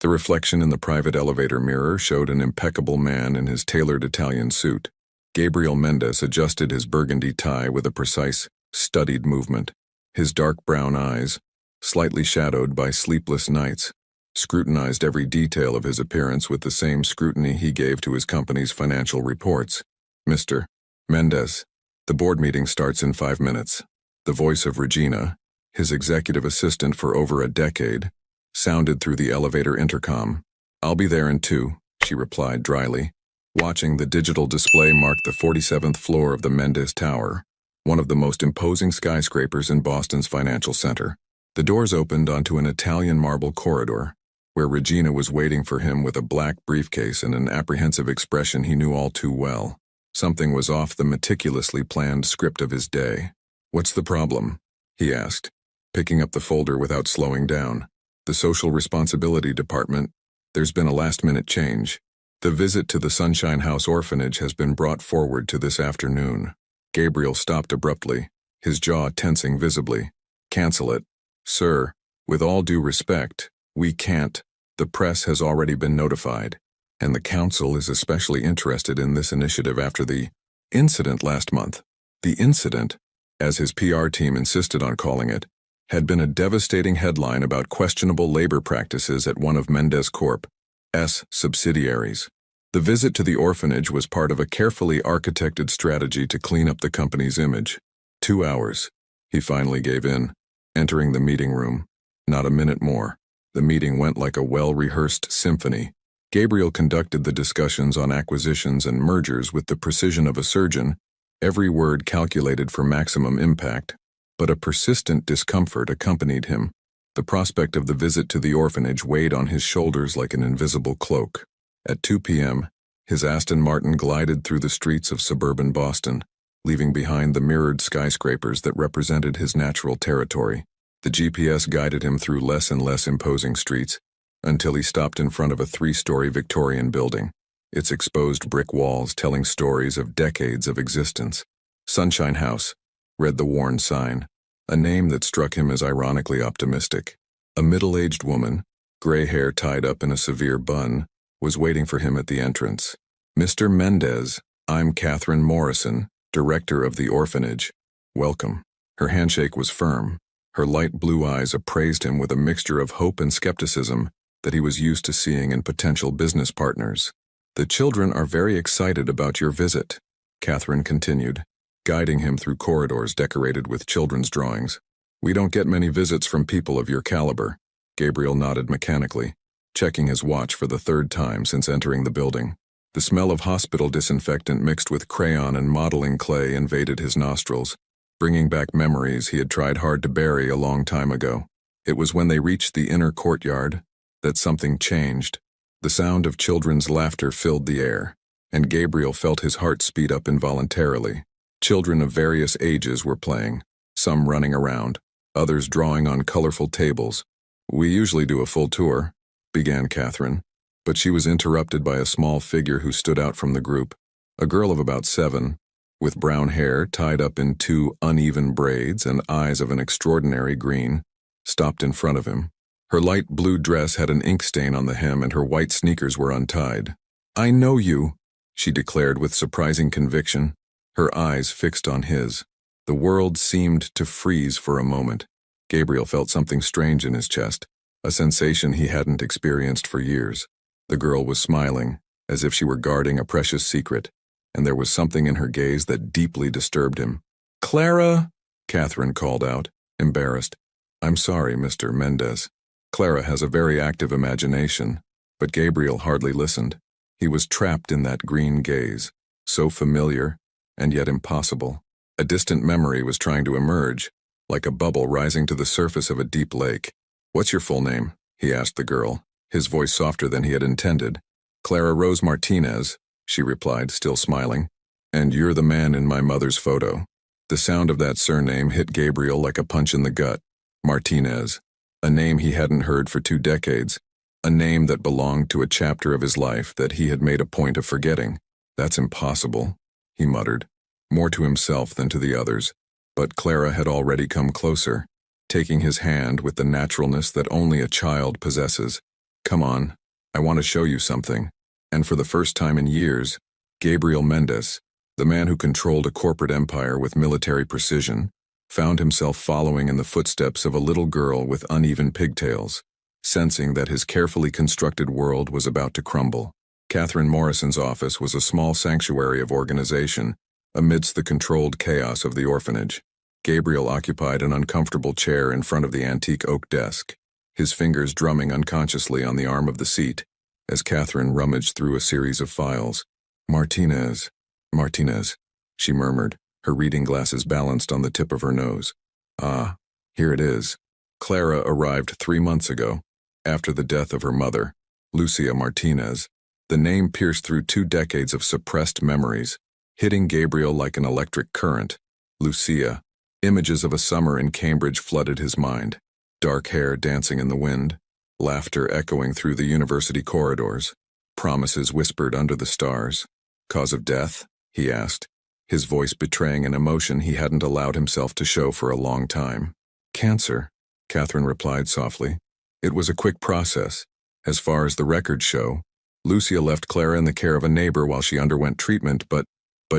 The reflection in the private elevator mirror showed an impeccable man in his tailored Italian suit. Gabriel Mendez adjusted his burgundy tie with a precise, studied movement. His dark brown eyes, slightly shadowed by sleepless nights, scrutinized every detail of his appearance with the same scrutiny he gave to his company's financial reports. Mr. Mendez, the board meeting starts in 5 minutes. The voice of Regina, his executive assistant for over a decade, sounded through the elevator intercom. "I'll be there in 2, she replied dryly. Watching the digital display mark the 47th floor of the Mendez Tower, one of the most imposing skyscrapers in Boston's financial center. The doors opened onto an Italian marble corridor, where Regina was waiting for him with a black briefcase and an apprehensive expression he knew all too well. Something was off the meticulously planned script of his day. "What's the problem?" he asked, picking up the folder without slowing down. "The Social Responsibility Department. There's been a last-minute change. The visit to the Sunshine House Orphanage has been brought forward to this afternoon." Gabriel stopped abruptly, his jaw tensing visibly. "Cancel it." "Sir, with all due respect, we can't. The press has already been notified, and the council is especially interested in this initiative after the incident last month." The incident, as his PR team insisted on calling it, had been a devastating headline about questionable labor practices at one of Mendez Corp.'s subsidiaries. The visit to the orphanage was part of a carefully architected strategy to clean up the company's image. 2 hours. He finally gave in, entering the meeting room. Not a minute more. The meeting went like a well-rehearsed symphony. Gabriel conducted the discussions on acquisitions and mergers with the precision of a surgeon, every word calculated for maximum impact. But a persistent discomfort accompanied him. The prospect of the visit to the orphanage weighed on his shoulders like an invisible cloak. At 2 p.m., his Aston Martin glided through the streets of suburban Boston, leaving behind the mirrored skyscrapers that represented his natural territory. The GPS guided him through less and less imposing streets, until he stopped in front of a 3-story Victorian building, its exposed brick walls telling stories of decades of existence. "Sunshine House," read the worn sign, a name that struck him as ironically optimistic. A middle-aged woman, gray hair tied up in a severe bun, was waiting for him at the entrance. "Mr. Mendez, I'm Catherine Morrison, director of the orphanage. Welcome." Her handshake was firm. Her light blue eyes appraised him with a mixture of hope and skepticism that he was used to seeing in potential business partners. "The children are very excited about your visit," Catherine continued, guiding him through corridors decorated with children's drawings. "We don't get many visits from people of your caliber." Gabriel nodded mechanically, checking his watch for the 3rd time since entering the building. The smell of hospital disinfectant mixed with crayon and modeling clay invaded his nostrils, bringing back memories he had tried hard to bury a long time ago. It was when they reached the inner courtyard that something changed. The sound of children's laughter filled the air, and Gabriel felt his heart speed up involuntarily. Children of various ages were playing, some running around, others drawing on colorful tables. "We usually do a full tour," began Catherine, but she was interrupted by a small figure who stood out from the group. A girl of about 7, with brown hair tied up in 2 uneven braids and eyes of an extraordinary green, stopped in front of him. Her light blue dress had an ink stain on the hem and her white sneakers were untied. "I know you," she declared with surprising conviction, her eyes fixed on his. The world seemed to freeze for a moment. Gabriel felt something strange in his chest, a sensation he hadn't experienced for years. The girl was smiling, as if she were guarding a precious secret, and there was something in her gaze that deeply disturbed him. "Clara!" Catherine called out, embarrassed. "I'm sorry, Mr. Mendez." Clara has a very active imagination, but Gabriel hardly listened. He was trapped in that green gaze, so familiar and yet impossible. A distant memory was trying to emerge, like a bubble rising to the surface of a deep lake. "What's your full name?" he asked the girl, his voice softer than he had intended. "Clara Rose Martinez," she replied, still smiling. "And you're the man in my mother's photo." The sound of that surname hit Gabriel like a punch in the gut. Martinez, a name he hadn't heard for 2 decades, a name that belonged to a chapter of his life that he had made a point of forgetting. "That's impossible," he muttered, more to himself than to the others. But Clara had already come closer, taking his hand with the naturalness that only a child possesses. Come on, I want to show you something. And for the first time in years, Gabriel Mendez, the man who controlled a corporate empire with military precision, found himself following in the footsteps of a little girl with uneven pigtails, sensing that his carefully constructed world was about to crumble. Catherine Morrison's office was a small sanctuary of organization amidst the controlled chaos of the orphanage. Gabriel occupied an uncomfortable chair in front of the antique oak desk, his fingers drumming unconsciously on the arm of the seat as Catherine rummaged through a series of files. Martinez, she murmured, her reading glasses balanced on the tip of her nose. Ah, here it is. Clara arrived 3 months ago, after the death of her mother, Lucia Martinez. The name pierced through 2 decades of suppressed memories, hitting Gabriel like an electric current. Lucia. Images of a summer in Cambridge flooded his mind. Dark hair dancing in the wind, laughter echoing through the university corridors, promises whispered under the stars. Cause of death? He asked, his voice betraying an emotion he hadn't allowed himself to show for a long time. Cancer, Catherine replied softly. It was a quick process. As far as the records show, Lucia left Clara in the care of a neighbor while she underwent treatment, but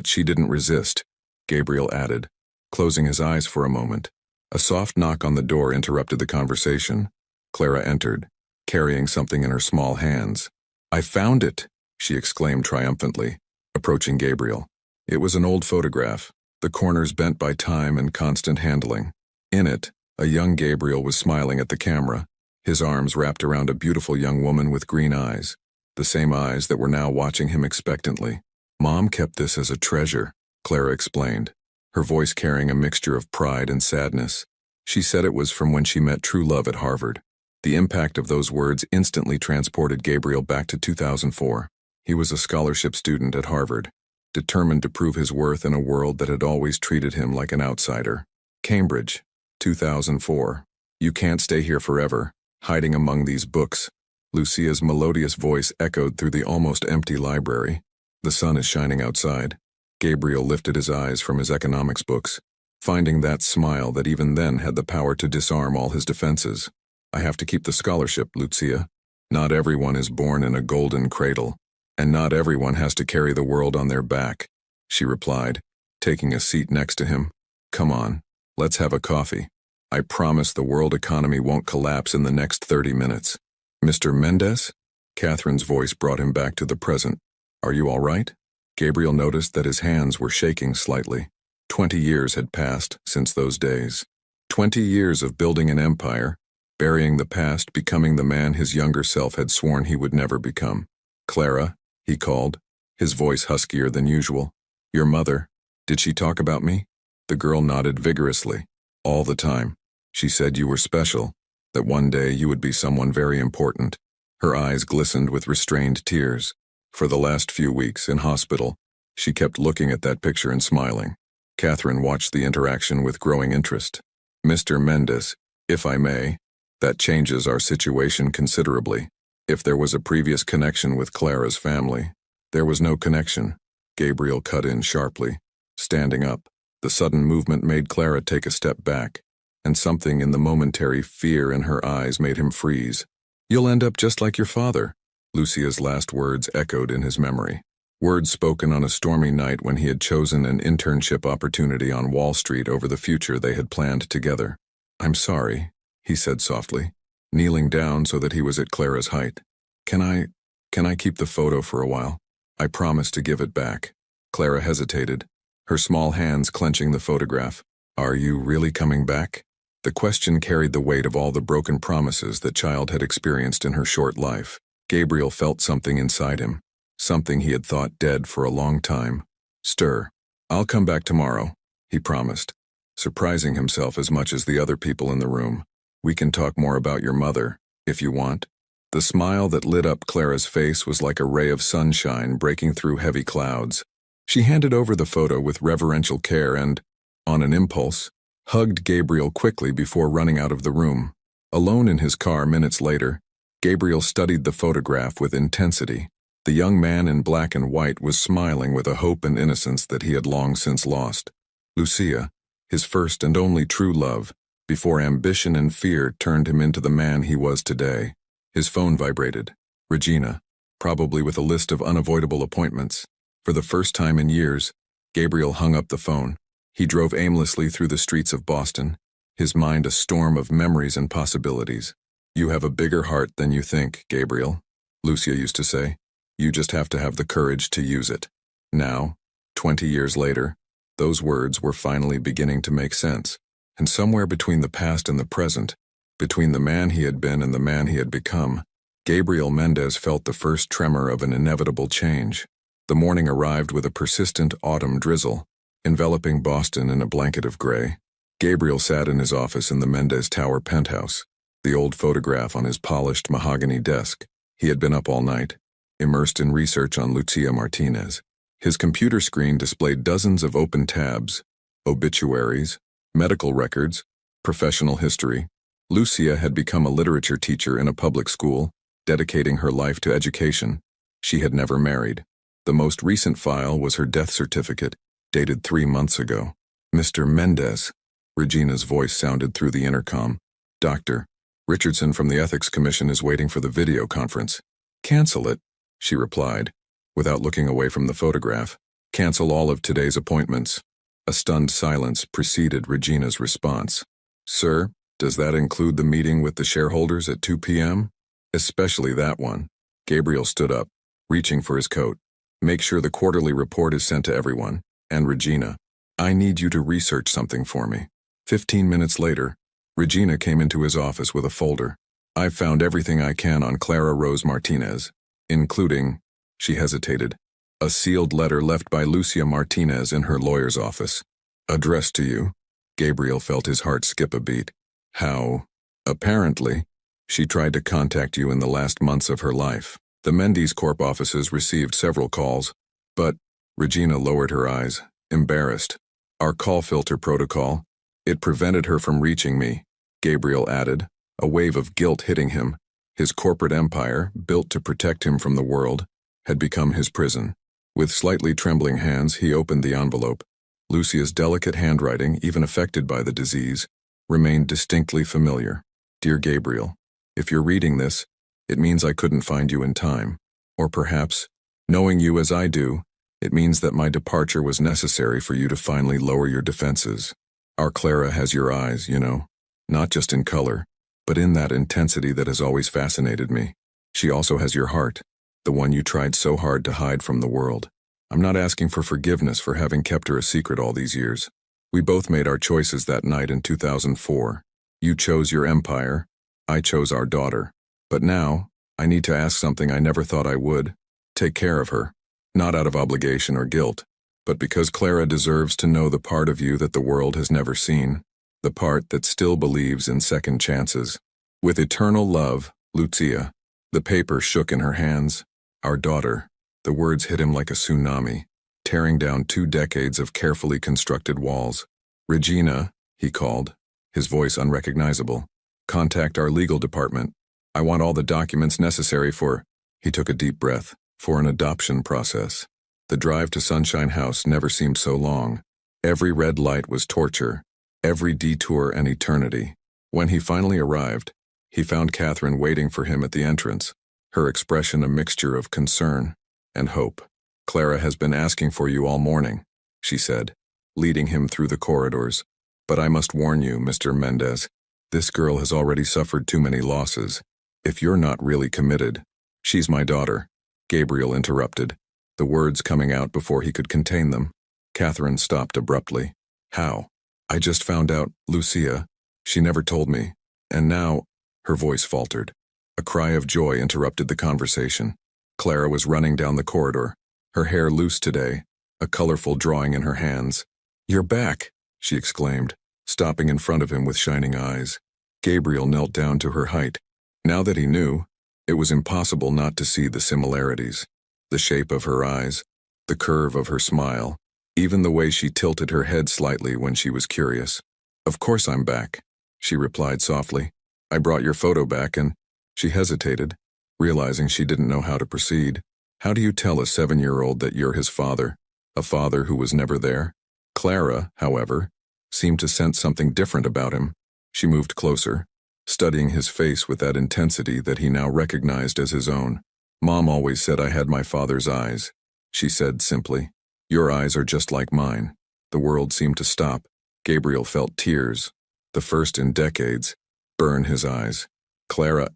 she didn't resist, Gabriel added, closing his eyes for a moment. A soft knock on the door interrupted the conversation. Clara entered, carrying something in her small hands. I found it, she exclaimed triumphantly, approaching Gabriel. It was an old photograph, the corners bent by time and constant handling. In it, a young Gabriel was smiling at the camera, his arms wrapped around a beautiful young woman with green eyes, the same eyes that were now watching him expectantly. Mom kept this as a treasure, Clara explained, her voice carrying a mixture of pride and sadness. She said it was from when she met true love at Harvard. The impact of those words instantly transported Gabriel back to 2004. He was a scholarship student at Harvard, determined to prove his worth in a world that had always treated him like an outsider. Cambridge, 2004. You can't stay here forever, hiding among these books. Lucia's melodious voice echoed through the almost empty library. The sun is shining outside. Gabriel lifted his eyes from his economics books, finding that smile that even then had the power to disarm all his defenses. I have to keep the scholarship, Lucia. Not everyone is born in a golden cradle, and not everyone has to carry the world on their back, she replied, taking a seat next to him. Come on, let's have a coffee. I promise the world economy won't collapse in the next 30 minutes. Mr. Mendez? Catherine's voice brought him back to the present. Are you all right? Gabriel noticed that his hands were shaking slightly. 20 years had passed since those days. 20 years of building an empire, burying the past, becoming the man his younger self had sworn he would never become. Clara, he called, his voice huskier than usual. Your mother, did she talk about me? The girl nodded vigorously. All the time. She said you were special, that one day you would be someone very important. Her eyes glistened with restrained tears. For the last few weeks in hospital, she kept looking at that picture and smiling. Catherine watched the interaction with growing interest. Mr. Mendez, if I may, that changes our situation considerably. If there was a previous connection with Clara's family, there was no connection. Gabriel cut in sharply, standing up. The sudden movement made Clara take a step back, and something in the momentary fear in her eyes made him freeze. You'll end up just like your father. Lucia's last words echoed in his memory. Words spoken on a stormy night when he had chosen an internship opportunity on Wall Street over the future they had planned together. I'm sorry, he said softly, kneeling down so that he was at Clara's height. Can I keep the photo for a while? I promise to give it back. Clara hesitated, her small hands clenching the photograph. Are you really coming back? The question carried the weight of all the broken promises the child had experienced in her short life. Gabriel felt something inside him, something he had thought dead for a long time. Stir. I'll come back tomorrow, he promised, surprising himself as much as the other people in the room. We can talk more about your mother, if you want. The smile that lit up Clara's face was like a ray of sunshine breaking through heavy clouds. She handed over the photo with reverential care and, on an impulse, hugged Gabriel quickly before running out of the room. Alone in his car minutes later, Gabriel studied the photograph with intensity. The young man in black and white was smiling with a hope and innocence that he had long since lost. Lucia, his first and only true love, before ambition and fear turned him into the man he was today. His phone vibrated. Regina, probably with a list of unavoidable appointments. For the first time in years, Gabriel hung up the phone. He drove aimlessly through the streets of Boston, his mind a storm of memories and possibilities. "You have a bigger heart than you think, Gabriel," Lucia used to say. "You just have to have the courage to use it." Now, 20 years later, those words were finally beginning to make sense. And somewhere between the past and the present, between the man he had been and the man he had become, Gabriel Mendez felt the first tremor of an inevitable change. The morning arrived with a persistent autumn drizzle, enveloping Boston in a blanket of gray. Gabriel sat in his office in the Mendez Tower penthouse, the old photograph on his polished mahogany desk. He had been up all night, immersed in research on Lucia Martinez. His computer screen displayed dozens of open tabs, obituaries, medical records, professional history. Lucia had become a literature teacher in a public school, dedicating her life to education. She had never married. The most recent file was her death certificate, dated 3 months ago. "Mr. Mendez," Regina's voice sounded through the intercom. "Dr. Richardson from the Ethics Commission is waiting for the video conference." "Cancel it," she replied, without looking away from the photograph. "Cancel all of today's appointments." A stunned silence preceded Regina's response. "Sir, does that include the meeting with the shareholders at 2 p.m.? Especially that one." Gabriel stood up, reaching for his coat. "Make sure the quarterly report is sent to everyone. And Regina, I need you to research something for me." 15 minutes later, Regina came into his office with a folder. "I've found everything I can on Clara Rose Martinez, including," she hesitated, "a sealed letter left by Lucia Martinez in her lawyer's office. Addressed to you." Gabriel felt his heart skip a beat. "How?" "Apparently, she tried to contact you in the last months of her life. The Mendes Corp offices received several calls, but," Regina lowered her eyes, embarrassed. "Our call filter protocol, it prevented her from reaching me," Gabriel added, a wave of guilt hitting him. His corporate empire, built to protect him from the world, had become his prison. With slightly trembling hands, he opened the envelope. Lucia's delicate handwriting, even affected by the disease, remained distinctly familiar. "Dear Gabriel, if you're reading this, it means I couldn't find you in time. Or perhaps, knowing you as I do, it means that my departure was necessary for you to finally lower your defenses. Our Clara has your eyes, you know, not just in color, but in that intensity that has always fascinated me. She also has your heart, the one you tried so hard to hide from the world. I'm not asking for forgiveness for having kept her a secret all these years. We both made our choices that night in 2004. You chose your empire, I chose our daughter. But now, I need to ask something I never thought I would. Take care of her, not out of obligation or guilt, but because Clara deserves to know the part of you that the world has never seen, the part that still believes in second chances. With eternal love, Lucia." The paper shook in her hands. "Our daughter." The words hit him like a tsunami, tearing down 2 decades of carefully constructed walls. "Regina," he called, his voice unrecognizable. "Contact our legal department. I want all the documents necessary for," he took a deep breath, "for an adoption process." The drive to Sunshine House never seemed so long. Every red light was torture, every detour an eternity. When he finally arrived, he found Catherine waiting for him at the entrance, her expression a mixture of concern and hope. "Clara has been asking for you all morning," she said, leading him through the corridors. "But I must warn you, Mr. Mendez, this girl has already suffered too many losses. If you're not really committed—" "She's my daughter," Gabriel interrupted, the words coming out before he could contain them. Catherine stopped abruptly. "How?" "I just found out, Lucia. She never told me. And now—" Her voice faltered. A cry of joy interrupted the conversation. Clara was running down the corridor, her hair loose today, a colorful drawing in her hands. "You're back," she exclaimed, stopping in front of him with shining eyes. Gabriel knelt down to her height. Now that he knew, it was impossible not to see the similarities. The shape of her eyes, the curve of her smile, even the way she tilted her head slightly when she was curious. "Of course I'm back," she replied softly. "I brought your photo back and—" She hesitated, realizing she didn't know how to proceed. How do you tell a 7-year-old that you're his father, a father who was never there? Clara, however, seemed to sense something different about him. She moved closer, studying his face with that intensity that he now recognized as his own. "Mom always said I had my father's eyes," she said simply. "Your eyes are just like mine." The world seemed to stop. Gabriel felt tears, the first in decades, burn his eyes. "Clara,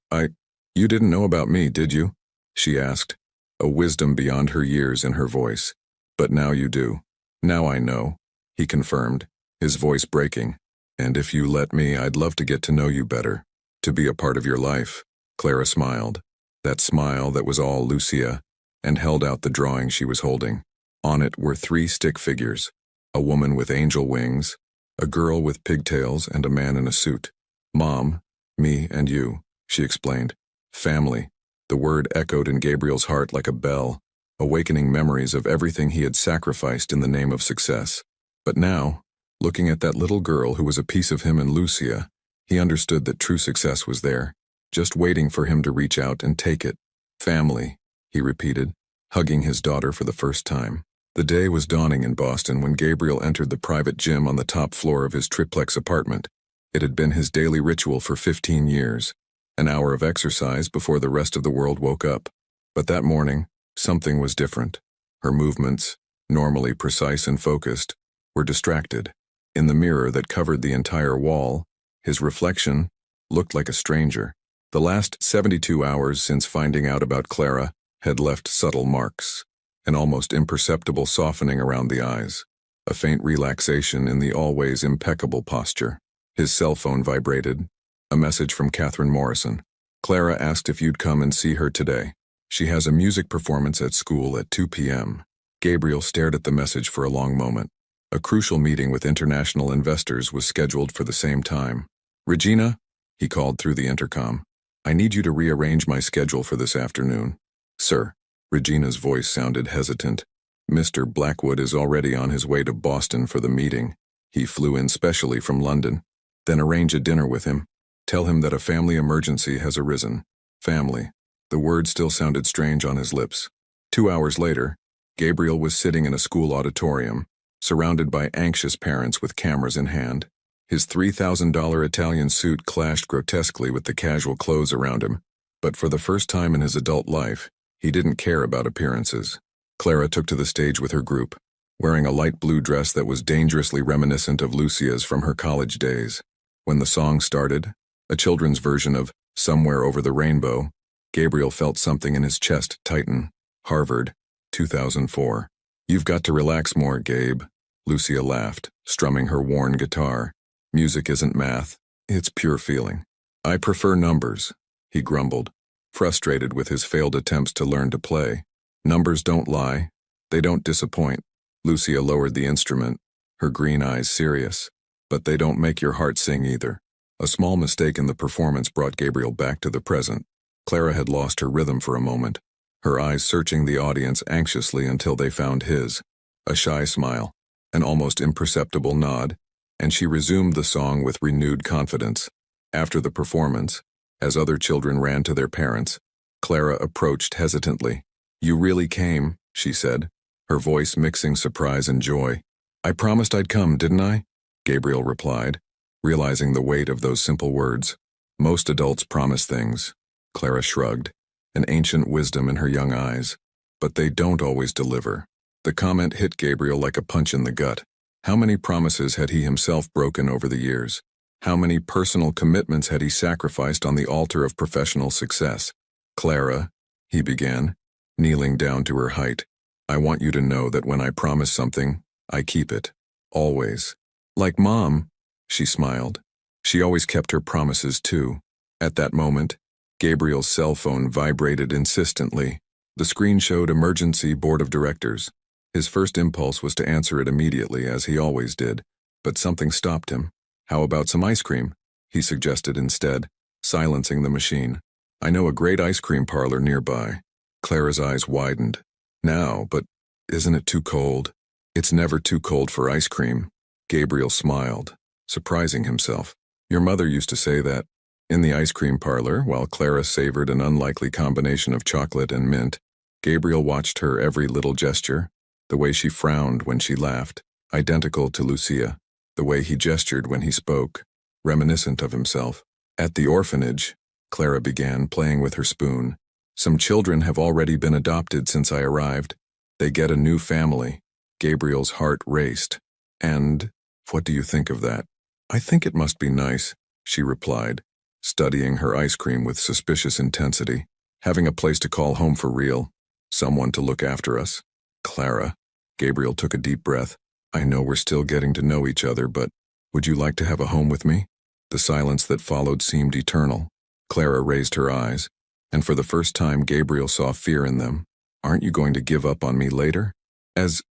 you didn't know about me, did you?" she asked, a wisdom beyond her years in her voice. "But now you do." "Now I know," he confirmed, his voice breaking. "And if you let me, I'd love to get to know you better, to be a part of your life." Clara smiled, that smile that was all Lucia, and held out the drawing she was holding. On it were 3 stick figures, a woman with angel wings, a girl with pigtails, and a man in a suit. "Mom, me and you," she explained. "Family." The word echoed in Gabriel's heart like a bell, awakening memories of everything he had sacrificed in the name of success. But now, looking at that little girl who was a piece of him and Lucia, he understood that true success was there, just waiting for him to reach out and take it. "Family," he repeated, hugging his daughter for the first time. The day was dawning in Boston when Gabriel entered the private gym on the top floor of his triplex apartment. It had been his daily ritual for 15 years, an hour of exercise before the rest of the world woke up. But that morning, something was different. Her movements, normally precise and focused, were distracted. In the mirror that covered the entire wall, his reflection looked like a stranger. The last 72 hours since finding out about Clara had left subtle marks, an almost imperceptible softening around the eyes, a faint relaxation in the always impeccable posture. His cell phone vibrated, a message from Catherine Morrison. "Clara asked if you'd come and see her today. She has a music performance at school at 2 p.m. Gabriel stared at the message for a long moment. A crucial meeting with international investors was scheduled for the same time. "Regina," he called through the intercom, "I need you to rearrange my schedule for this afternoon." "Sir." Regina's voice sounded hesitant. "Mr. Blackwood is already on his way to Boston for the meeting. He flew in specially from London." "Then arrange a dinner with him. Tell him that a family emergency has arisen." Family. The word still sounded strange on his lips. 2 hours later, Gabriel was sitting in a school auditorium, surrounded by anxious parents with cameras in hand. His $3,000 Italian suit clashed grotesquely with the casual clothes around him, but for the first time in his adult life, he didn't care about appearances. Clara took to the stage with her group, wearing a light blue dress that was dangerously reminiscent of Lucia's from her college days. When the song started, a children's version of "Somewhere Over the Rainbow," Gabriel felt something in his chest tighten. Harvard, 2004. "You've got to relax more, Gabe," Lucia laughed, strumming her worn guitar. "Music isn't math, it's pure feeling." "I prefer numbers," he grumbled, frustrated with his failed attempts to learn to play. "Numbers don't lie. They don't disappoint." Lucia lowered the instrument, her green eyes serious. "But they don't make your heart sing either." A small mistake in the performance brought Gabriel back to the present. Clara had lost her rhythm for a moment, her eyes searching the audience anxiously until they found his. A shy smile, an almost imperceptible nod, and she resumed the song with renewed confidence. After the performance, as other children ran to their parents, Clara approached hesitantly. "You really came," she said, her voice mixing surprise and joy. "I promised I'd come, didn't I?" Gabriel replied, realizing the weight of those simple words. "Most adults promise things," Clara shrugged, an ancient wisdom in her young eyes. "But they don't always deliver." The comment hit Gabriel like a punch in the gut. How many promises had he himself broken over the years? How many personal commitments had he sacrificed on the altar of professional success? "Clara," he began, kneeling down to her height, "I want you to know that when I promise something, I keep it. Always." "Like Mom," she smiled. She always kept her promises too. At that moment, Gabriel's cell phone vibrated insistently. The screen showed Emergency Board of Directors. His first impulse was to answer it immediately, as he always did, but something stopped him. "How about some ice cream?" he suggested instead, silencing the machine. "I know a great ice cream parlor nearby." Clara's eyes widened. "Now, but isn't it too cold?" "It's never too cold for ice cream." Gabriel smiled, surprising himself. "Your mother used to say that." In the ice cream parlor, while Clara savored an unlikely combination of chocolate and mint, Gabriel watched her every little gesture, the way she frowned when she laughed, identical to Lucia, the way he gestured when he spoke, reminiscent of himself. At the orphanage, Clara began, playing with her spoon. Some children have already been adopted since I arrived. They get a new family. Gabriel's heart raced. And what do you think of that? I think it must be nice, she replied, studying her ice cream with suspicious intensity. Having a place to call home for real. Someone to look after us. Clara. Gabriel took a deep breath. I know we're still getting to know each other, but would you like to have a home with me? The silence that followed seemed eternal. Clara raised her eyes, and for the first time Gabriel saw fear in them. Aren't you going to give up on me later? As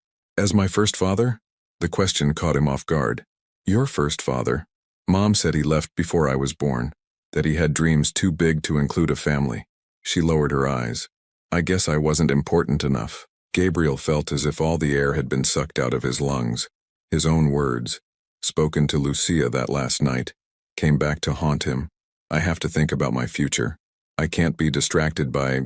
my first father? The question caught him off guard. Your first father? Mom said he left before I was born, that he had dreams too big to include a family. She lowered her eyes. I guess I wasn't important enough. Gabriel felt as if all the air had been sucked out of his lungs. His own words, spoken to Lucia that last night, came back to haunt him. I have to think about my future. I can't be distracted by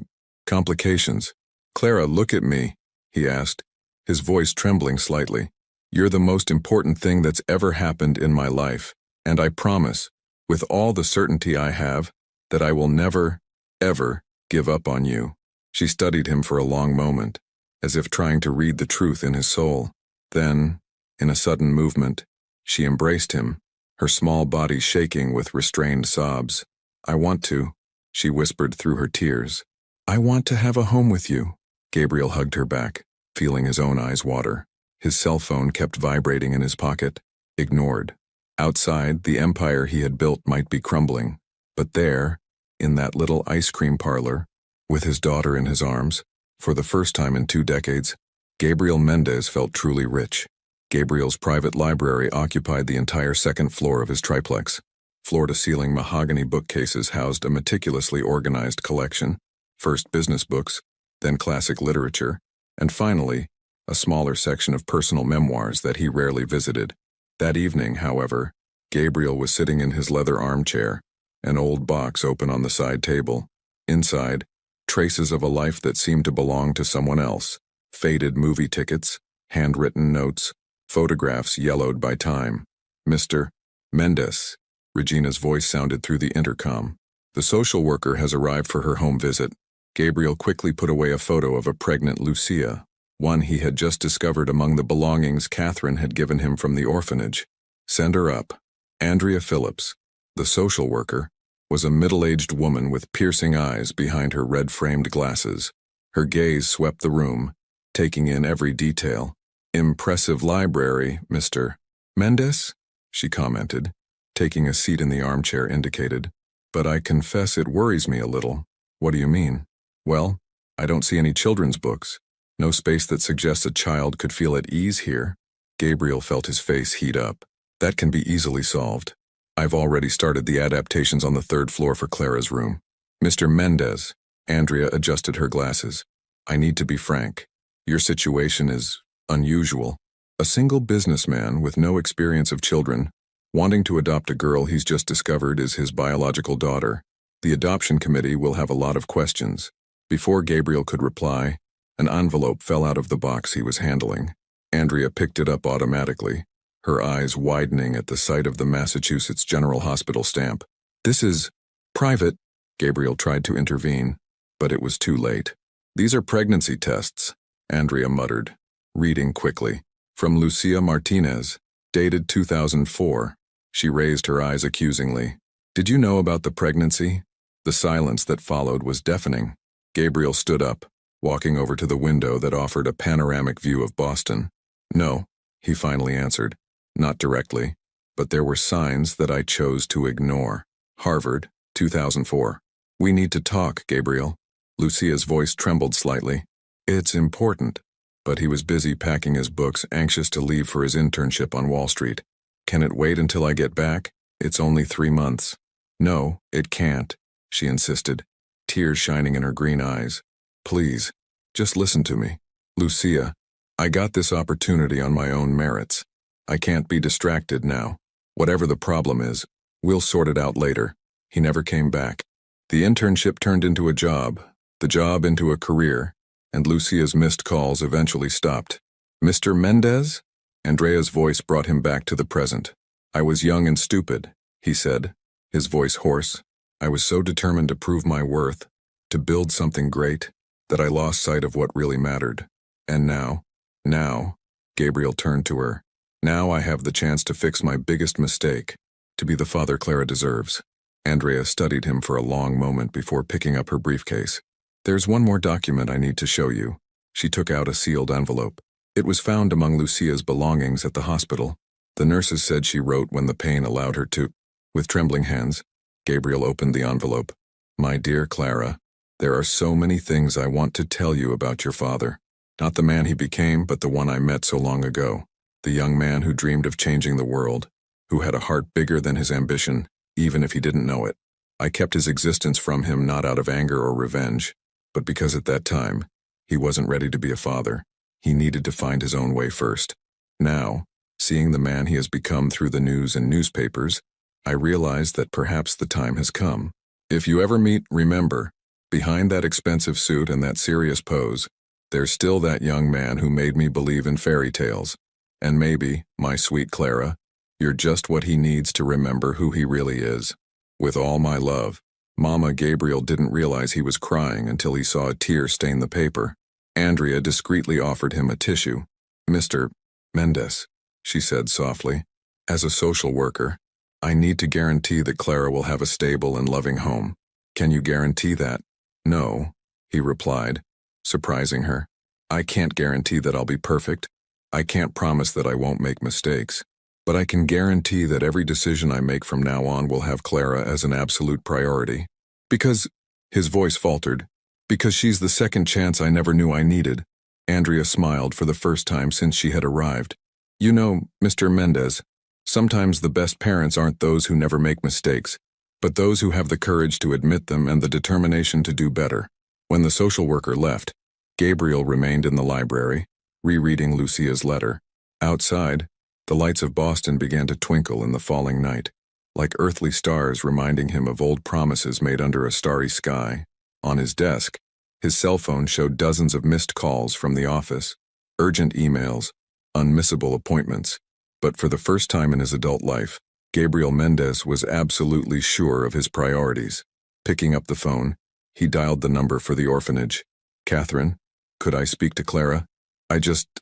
complications. Clara, look at me, he asked, his voice trembling slightly. You're the most important thing that's ever happened in my life, and I promise, with all the certainty I have, that I will never, ever give up on you. She studied him for a long moment, as if trying to read the truth in his soul. Then, in a sudden movement, she embraced him, her small body shaking with restrained sobs. I want to, she whispered through her tears. I want to have a home with you. Gabriel hugged her back, feeling his own eyes water. His cell phone kept vibrating in his pocket, ignored. Outside, the empire he had built might be crumbling, but there, in that little ice cream parlor, with his daughter in his arms, for the first time in 2 decades, Gabriel Mendez felt truly rich. Gabriel's private library occupied the entire second floor of his triplex. Floor-to-ceiling mahogany bookcases housed a meticulously organized collection, first business books, then classic literature, and finally, a smaller section of personal memoirs that he rarely visited. That evening, however, Gabriel was sitting in his leather armchair, an old box open on the side table. Inside, traces of a life that seemed to belong to someone else, faded movie tickets, handwritten notes, photographs yellowed by time. Mr. Mendez, Regina's voice sounded through the intercom. The social worker has arrived for her home visit. Gabriel quickly put away a photo of a pregnant Lucia, one he had just discovered among the belongings Catherine had given him from the orphanage. Send her up. Andrea Phillips, the social worker, was a middle-aged woman with piercing eyes behind her red-framed glasses. Her gaze swept the room, taking in every detail. Impressive library, Mr. Mendez, she commented, taking a seat in the armchair indicated. But I confess it worries me a little. What do you mean? Well, I don't see any children's books. No space that suggests a child could feel at ease here. Gabriel felt his face heat up. That can be easily solved. I've already started the adaptations on the 3rd floor for Clara's room. Mr. Mendez, Andrea adjusted her glasses. I need to be frank. Your situation is unusual. A single businessman with no experience of children, wanting to adopt a girl he's just discovered is his biological daughter. The adoption committee will have a lot of questions. Before Gabriel could reply, an envelope fell out of the box he was handling. Andrea picked it up automatically, her eyes widening at the sight of the Massachusetts General Hospital stamp. This is private, Gabriel tried to intervene, but it was too late. These are pregnancy tests, Andrea muttered, reading quickly. From Lucia Martinez, dated 2004. She raised her eyes accusingly. Did you know about the pregnancy? The silence that followed was deafening. Gabriel stood up, walking over to the window that offered a panoramic view of Boston. No, he finally answered. Not directly, but there were signs that I chose to ignore. Harvard, 2004. We need to talk, Gabriel. Lucia's voice trembled slightly. It's important. But he was busy packing his books, anxious to leave for his internship on Wall Street. Can it wait until I get back? It's only 3 months. No, it can't, she insisted, tears shining in her green eyes. Please, just listen to me. Lucia, I got this opportunity on my own merits. I can't be distracted now. Whatever the problem is, we'll sort it out later. He never came back. The internship turned into a job, the job into a career, and Lucia's missed calls eventually stopped. Mr. Mendez? Andrea's voice brought him back to the present. I was young and stupid, he said, his voice hoarse. I was so determined to prove my worth, to build something great, that I lost sight of what really mattered. And now, Gabriel turned to her. Now I have the chance to fix my biggest mistake, to be the father Clara deserves. Andrea studied him for a long moment before picking up her briefcase. There's one more document I need to show you. She took out a sealed envelope. It was found among Lucia's belongings at the hospital. The nurses said she wrote when the pain allowed her to. With trembling hands, Gabriel opened the envelope. My dear Clara, there are so many things I want to tell you about your father. Not the man he became, but the one I met so long ago. The young man who dreamed of changing the world, who had a heart bigger than his ambition, even if he didn't know it. I kept his existence from him not out of anger or revenge, but because at that time, he wasn't ready to be a father. He needed to find his own way first. Now, seeing the man he has become through the news and newspapers, I realize that perhaps the time has come. If you ever meet, remember, behind that expensive suit and that serious pose, there's still that young man who made me believe in fairy tales. And maybe, my sweet Clara, you're just what he needs to remember who he really is. With all my love. Mama. Gabriel didn't realize he was crying until he saw a tear stain the paper. Andrea discreetly offered him a tissue. Mr. Mendez, she said softly, as a social worker, I need to guarantee that Clara will have a stable and loving home. Can you guarantee that? No, he replied, surprising her. I can't guarantee that I'll be perfect. I can't promise that I won't make mistakes. But I can guarantee that every decision I make from now on will have Clara as an absolute priority. Because, his voice faltered, because she's the second chance I never knew I needed. Andrea smiled for the first time since she had arrived. You know, Mr. Mendez, sometimes the best parents aren't those who never make mistakes, but those who have the courage to admit them and the determination to do better. When the social worker left, Gabriel remained in the library, rereading Lucia's letter. Outside, the lights of Boston began to twinkle in the falling night, like earthly stars reminding him of old promises made under a starry sky. On his desk, his cell phone showed dozens of missed calls from the office, urgent emails, unmissable appointments. But for the first time in his adult life, Gabriel Mendez was absolutely sure of his priorities. Picking up the phone, he dialed the number for the orphanage. Catherine, could I speak to Clara? I just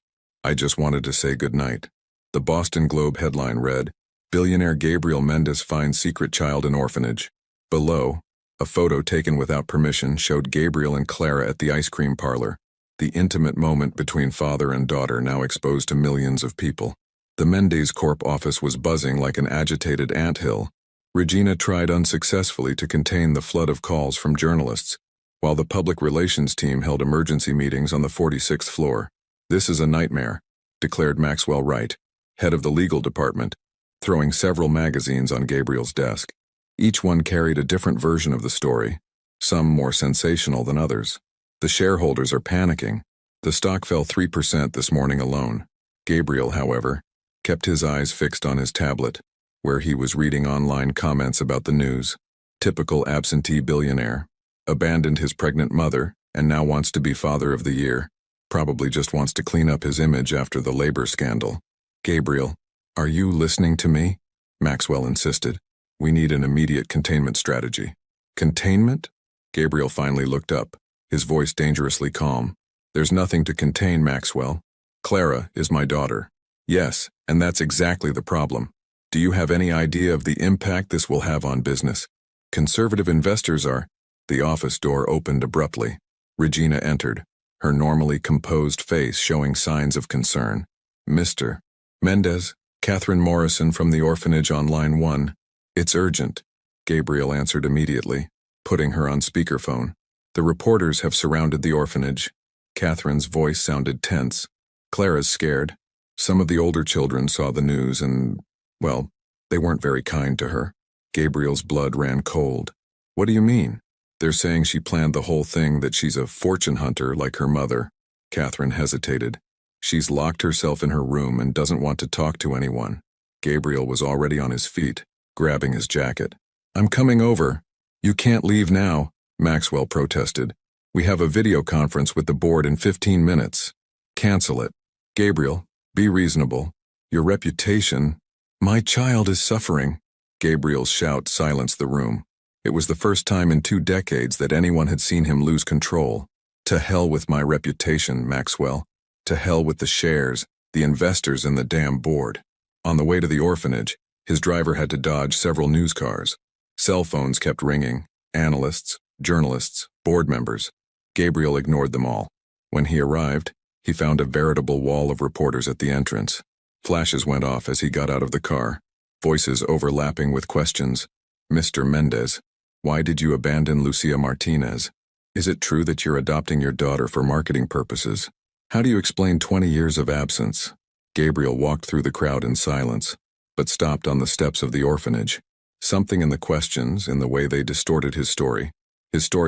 wanted to say goodnight. The Boston Globe headline read, Billionaire Gabriel Mendez finds secret child in orphanage. Below, a photo taken without permission showed Gabriel and Clara at the ice cream parlor, the intimate moment between father and daughter now exposed to millions of people. The Mendez Corp office was buzzing like an agitated anthill. Regina tried unsuccessfully to contain the flood of calls from journalists, while the public relations team held emergency meetings on the 46th floor. This is a nightmare, declared Maxwell Wright, head of the legal department, throwing several magazines on Gabriel's desk. Each one carried a different version of the story, some more sensational than others. The shareholders are panicking. The stock fell 3% this morning alone. Gabriel, however, kept his eyes fixed on his tablet, where he was reading online comments about the news. Typical absentee billionaire. Abandoned his pregnant mother, and now wants to be father of the year. Probably just wants to clean up his image after the labor scandal. Gabriel, are you listening to me? Maxwell insisted. We need an immediate containment strategy. Containment? Gabriel finally looked up, his voice dangerously calm. There's nothing to contain, Maxwell. Clara is my daughter. Yes, and that's exactly the problem. Do you have any idea of the impact this will have on business? Conservative investors are... The office door opened abruptly. Regina entered, her normally composed face showing signs of concern. Mr. Mendez, Catherine Morrison from the orphanage on line 1. It's urgent, Gabriel answered immediately, putting her on speakerphone. The reporters have surrounded the orphanage. Catherine's voice sounded tense. Clara's scared. Some of the older children saw the news and, well, they weren't very kind to her. Gabriel's blood ran cold. What do you mean? They're saying she planned the whole thing, that she's a fortune hunter like her mother. Catherine hesitated. She's locked herself in her room and doesn't want to talk to anyone. Gabriel was already on his feet, grabbing his jacket. I'm coming over. You can't leave now, Maxwell protested. We have a video conference with the board in 15 minutes. Cancel it. Gabriel, be reasonable. Your reputation... My child is suffering. Gabriel's shout silenced the room. It was the first time in 2 decades that anyone had seen him lose control. To hell with my reputation, Maxwell. To hell with the shares, the investors, and the damn board. On the way to the orphanage, his driver had to dodge several news cars. Cell phones kept ringing. Analysts, journalists, board members. Gabriel ignored them all. When he arrived, he found a veritable wall of reporters at the entrance. Flashes went off as he got out of the car, voices overlapping with questions. Mr. Mendez, why did you abandon Lucia Martinez? Is it true that you're adopting your daughter for marketing purposes? How do you explain 20 years of absence? Gabriel walked through the crowd in silence, but stopped on the steps of the orphanage. Something in the questions, in the way they distorted his story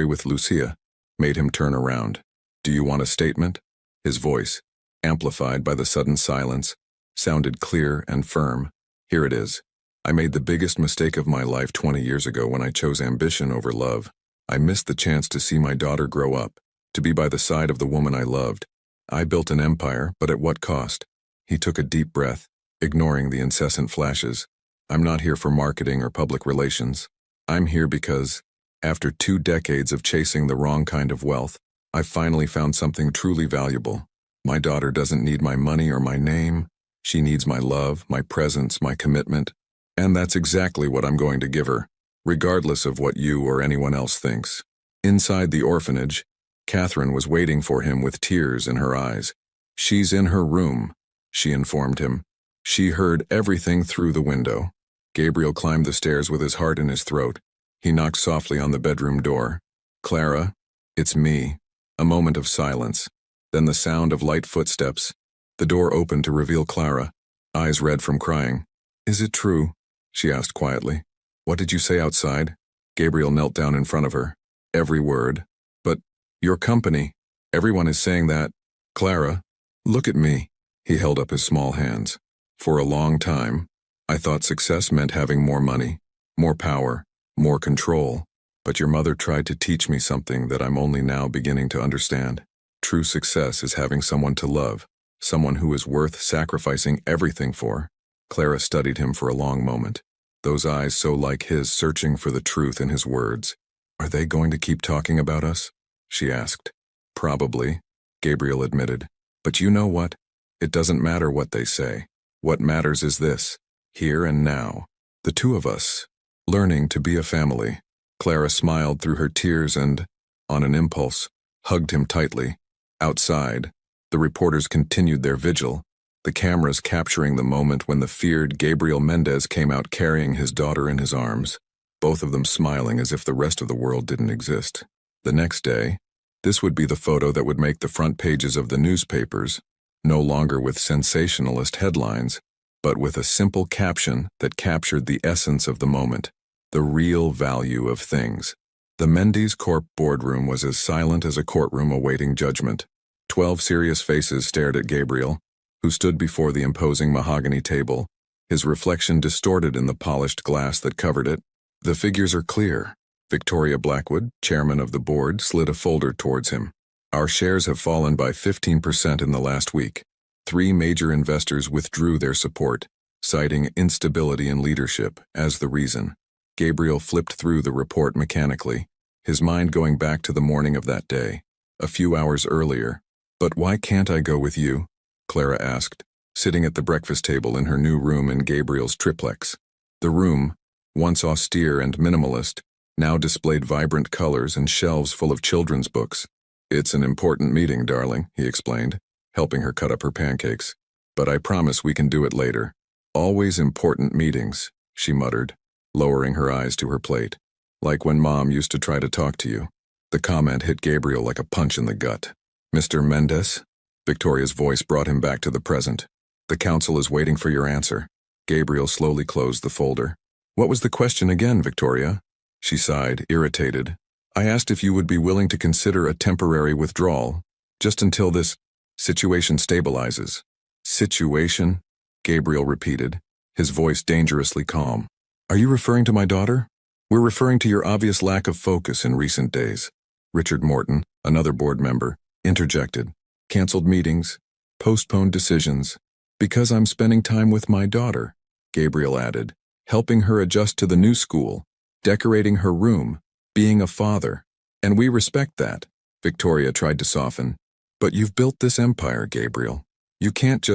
with Lucia, made him turn around. Do you want a statement? His voice, amplified by the sudden silence, sounded clear and firm. Here it is. I made the biggest mistake of my life 20 years ago when I chose ambition over love. I missed the chance to see my daughter grow up, to be by the side of the woman I loved. I built an empire, but at what cost? He took a deep breath, ignoring the incessant flashes. I'm not here for marketing or public relations. I'm here because, after 2 decades of chasing the wrong kind of wealth, I've finally found something truly valuable. My daughter doesn't need my money or my name. She needs my love, my presence, my commitment. And that's exactly what I'm going to give her, regardless of what you or anyone else thinks. Inside the orphanage, Catherine was waiting for him with tears in her eyes. She's in her room, she informed him. She heard everything through the window. Gabriel climbed the stairs with his heart in his throat. He knocked softly on the bedroom door. Clara, it's me. A moment of silence, then the sound of light footsteps. The door opened to reveal Clara, eyes red from crying. Is it true? She asked quietly. What did you say outside? Gabriel knelt down in front of her. Every word. But, your company. Everyone is saying that. Clara, look at me. He held up his small hands. For a long time, I thought success meant having more money, more power, more control. But your mother tried to teach me something that I'm only now beginning to understand. True success is having someone to love, someone who is worth sacrificing everything for. Clara studied him for a long moment, those eyes so like his, searching for the truth in his words. Are they going to keep talking about us? She asked. Probably, Gabriel admitted. But you know what? It doesn't matter what they say. What matters is this, here and now. The two of us, learning to be a family. Clara smiled through her tears and, on an impulse, hugged him tightly. Outside, the reporters continued their vigil, the cameras capturing the moment when the feared Gabriel Mendez came out carrying his daughter in his arms, both of them smiling as if the rest of the world didn't exist. The next day, this would be the photo that would make the front pages of the newspapers, no longer with sensationalist headlines, but with a simple caption that captured the essence of the moment, the real value of things. The Mendes Corp boardroom was as silent as a courtroom awaiting judgment. 12 serious faces stared at Gabriel, who stood before the imposing mahogany table, his reflection distorted in the polished glass that covered it. The figures are clear. Victoria Blackwood, chairman of the board, slid a folder towards him. Our shares have fallen by 15% in the last week. 3 major investors withdrew their support, citing instability in leadership as the reason. Gabriel flipped through the report mechanically, his mind going back to the morning of that day, a few hours earlier. But why can't I go with you? Clara asked, sitting at the breakfast table in her new room in Gabriel's triplex. The room, once austere and minimalist, now displayed vibrant colors and shelves full of children's books. It's an important meeting, darling, he explained, helping her cut up her pancakes. But I promise we can do it later. Always important meetings, she muttered, lowering her eyes to her plate. Like when Mom used to try to talk to you. The comment hit Gabriel like a punch in the gut. Mr. Mendez? Victoria's voice brought him back to the present. The council is waiting for your answer. Gabriel slowly closed the folder. What was the question again, Victoria? She sighed, irritated. I asked if you would be willing to consider a temporary withdrawal, just until this situation stabilizes. Situation? Gabriel repeated, his voice dangerously calm. Are you referring to my daughter? We're referring to your obvious lack of focus in recent days. Richard Morton, another board member, interjected. Canceled meetings, postponed decisions. Because I'm spending time with my daughter, Gabriel added, helping her adjust to the new school, decorating her room, being a father. And we respect that. Victoria tried to soften. But you've built this empire, Gabriel. You can't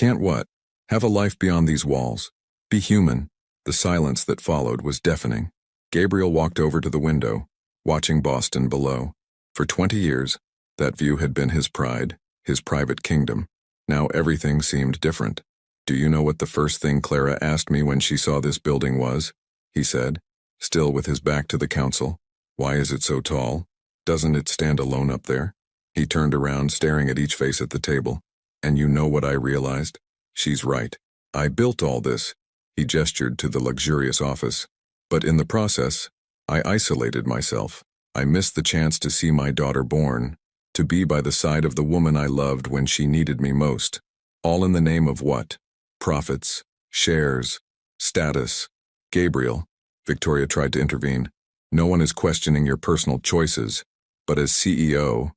what? Have a life beyond these walls. Be human. The silence that followed was deafening. Gabriel walked over to the window, watching Boston below. For 20 years, that view had been his pride, his private kingdom. Now everything seemed different. Do you know what the first thing Clara asked me when she saw this building was? He said, still with his back to the council. Why is it so tall? Doesn't it stand alone up there? He turned around, staring at each face at the table. And you know what I realized? She's right. I built all this. He gestured to the luxurious office. But in the process, I isolated myself. I missed the chance to see my daughter born, to be by the side of the woman I loved when she needed me most. All in the name of what? Profits, shares, status. Gabriel, Victoria tried to intervene. No one is questioning your personal choices, but as CEO,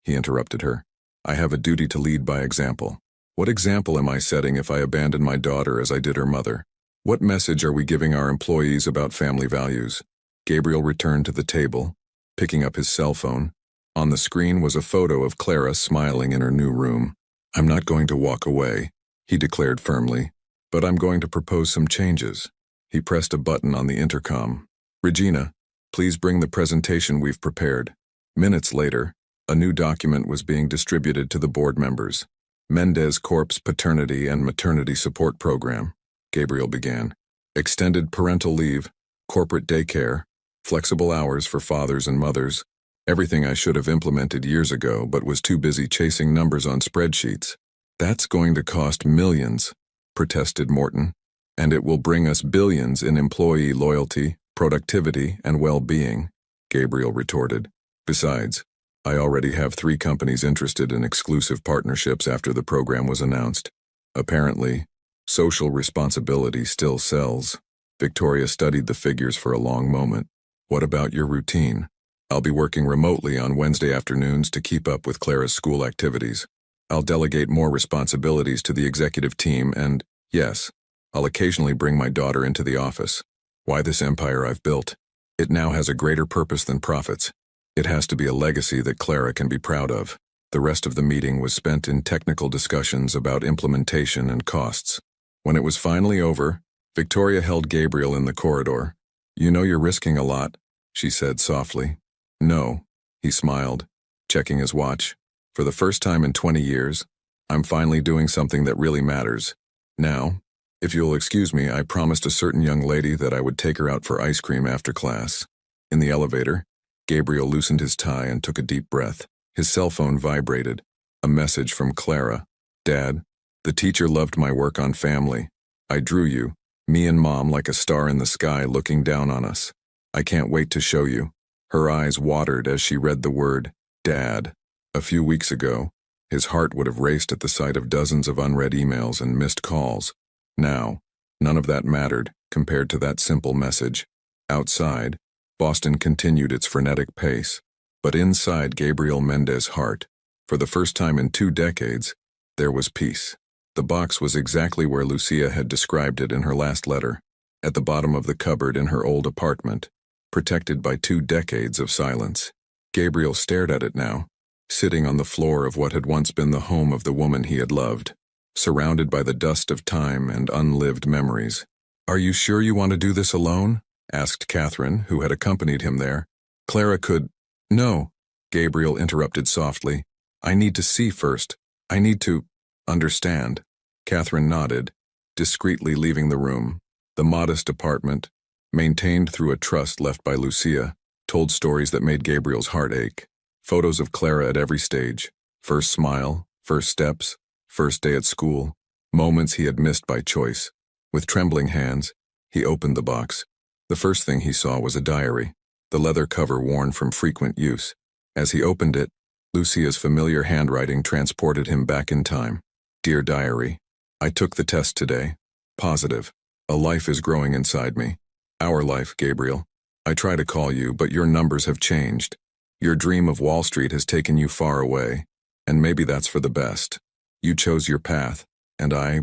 he interrupted her. I have a duty to lead by example. What example am I setting if I abandon my daughter as I did her mother? What message are we giving our employees about family values? Gabriel returned to the table, picking up his cell phone. On the screen was a photo of Clara smiling in her new room. I'm not going to walk away, he declared firmly, but I'm going to propose some changes. He pressed a button on the intercom. Regina, please bring the presentation we've prepared. Minutes later, a new document was being distributed to the board members. Mendez Corp's Paternity and Maternity Support Program, Gabriel began. Extended parental leave, corporate daycare, flexible hours for fathers and mothers. Everything I should have implemented years ago but was too busy chasing numbers on spreadsheets. That's going to cost millions, protested Morton. And it will bring us billions in employee loyalty, productivity, and well-being, Gabriel retorted. Besides, I already have 3 companies interested in exclusive partnerships after the program was announced. Apparently, social responsibility still sells. Victoria studied the figures for a long moment. What about your routine? I'll be working remotely on Wednesday afternoons to keep up with Clara's school activities. I'll delegate more responsibilities to the executive team and, yes, I'll occasionally bring my daughter into the office. Why this empire I've built? It now has a greater purpose than profits. It has to be a legacy that Clara can be proud of. The rest of the meeting was spent in technical discussions about implementation and costs. When it was finally over, Victoria held Gabriel in the corridor. You know you're risking a lot, she said softly. No, he smiled, checking his watch. For the first time in 20 years, I'm finally doing something that really matters. Now, if you'll excuse me, I promised a certain young lady that I would take her out for ice cream after class. In the elevator, Gabriel loosened his tie and took a deep breath. His cell phone vibrated. A message from Clara. Dad, the teacher loved my work on family. I drew you, me and Mom, like a star in the sky looking down on us. I can't wait to show you. Her eyes watered as she read the word, Dad. A few weeks ago, his heart would have raced at the sight of dozens of unread emails and missed calls. Now, none of that mattered compared to that simple message. Outside, Boston continued its frenetic pace, but inside Gabriel Mendez's heart, for the first time in 2 decades, there was peace. The box was exactly where Lucia had described it in her last letter, at the bottom of the cupboard in her old apartment, protected by 2 decades of silence. Gabriel stared at it now, sitting on the floor of what had once been the home of the woman he had loved, surrounded by the dust of time and unlived memories. Are you sure you want to do this alone? Asked Catherine, who had accompanied him there. Clara could... No, Gabriel interrupted softly. I need to see first. I need to... understand. Catherine nodded, discreetly leaving the room. The modest apartment, maintained through a trust left by Lucia, told stories that made Gabriel's heart ache. Photos of Clara at every stage. First smile, first steps, first day at school. Moments he had missed by choice. With trembling hands, he opened the box. The first thing he saw was a diary, the leather cover worn from frequent use. As he opened it, Lucia's familiar handwriting transported him back in time. Dear Diary, I took the test today. Positive. A life is growing inside me. Our life, Gabriel. I try to call you, but your numbers have changed. Your dream of Wall Street has taken you far away, and maybe that's for the best. You chose your path, and I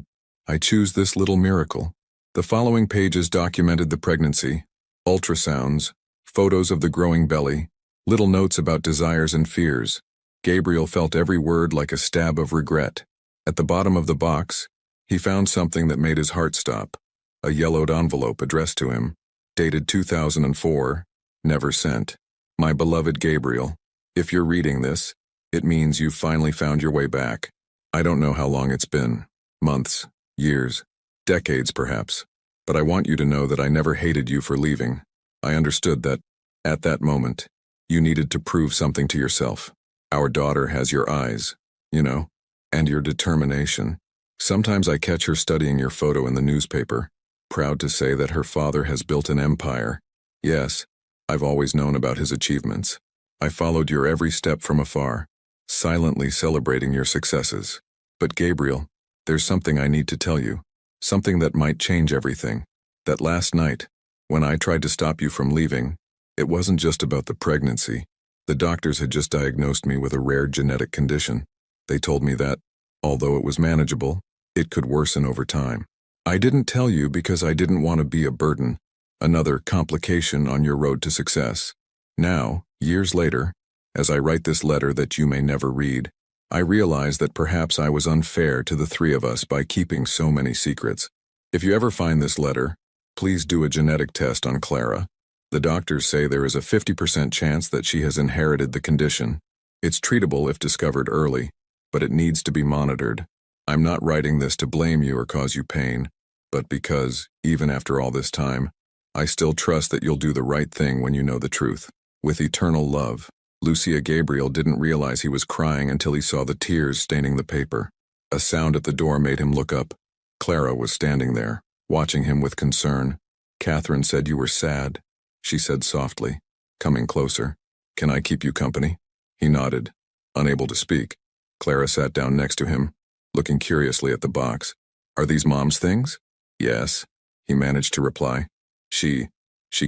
choose this little miracle. The following pages documented the pregnancy, ultrasounds, photos of the growing belly, little notes about desires and fears. Gabriel felt every word like a stab of regret. At the bottom of the box, he found something that made his heart stop. A yellowed envelope addressed to him, dated 2004, never sent. My beloved Gabriel, if you're reading this, it means you've finally found your way back. I don't know how long it's been, months, years, decades perhaps, but I want you to know that I never hated you for leaving. I understood that, at that moment, you needed to prove something to yourself. Our daughter has your eyes, you know, and your determination. Sometimes I catch her studying your photo in the newspaper, proud to say that her father has built an empire. Yes, I've always known about his achievements. I followed your every step from afar, silently celebrating your successes. But Gabriel, there's something I need to tell you, something that might change everything. That last night, when I tried to stop you from leaving, it wasn't just about the pregnancy. The doctors had just diagnosed me with a rare genetic condition. They told me that, although it was manageable, it could worsen over time. I didn't tell you because I didn't want to be a burden, another complication on your road to success. Now, years later, as I write this letter that you may never read, I realize that perhaps I was unfair to the three of us by keeping so many secrets. If you ever find this letter, please do a genetic test on Clara. The doctors say there is a 50% chance that she has inherited the condition. It's treatable if discovered early, but it needs to be monitored. I'm not writing this to blame you or cause you pain, but because, even after all this time, I still trust that you'll do the right thing when you know the truth. With eternal love. Lucia. Gabriel didn't realize he was crying until he saw the tears staining the paper. A sound at the door made him look up. Clara was standing there, watching him with concern. Catherine said you were sad, she said softly, coming closer. Can I keep you company? He nodded, unable to speak. Clara sat down next to him, looking curiously at the box. Are these Mom's things? Yes, he managed to reply. She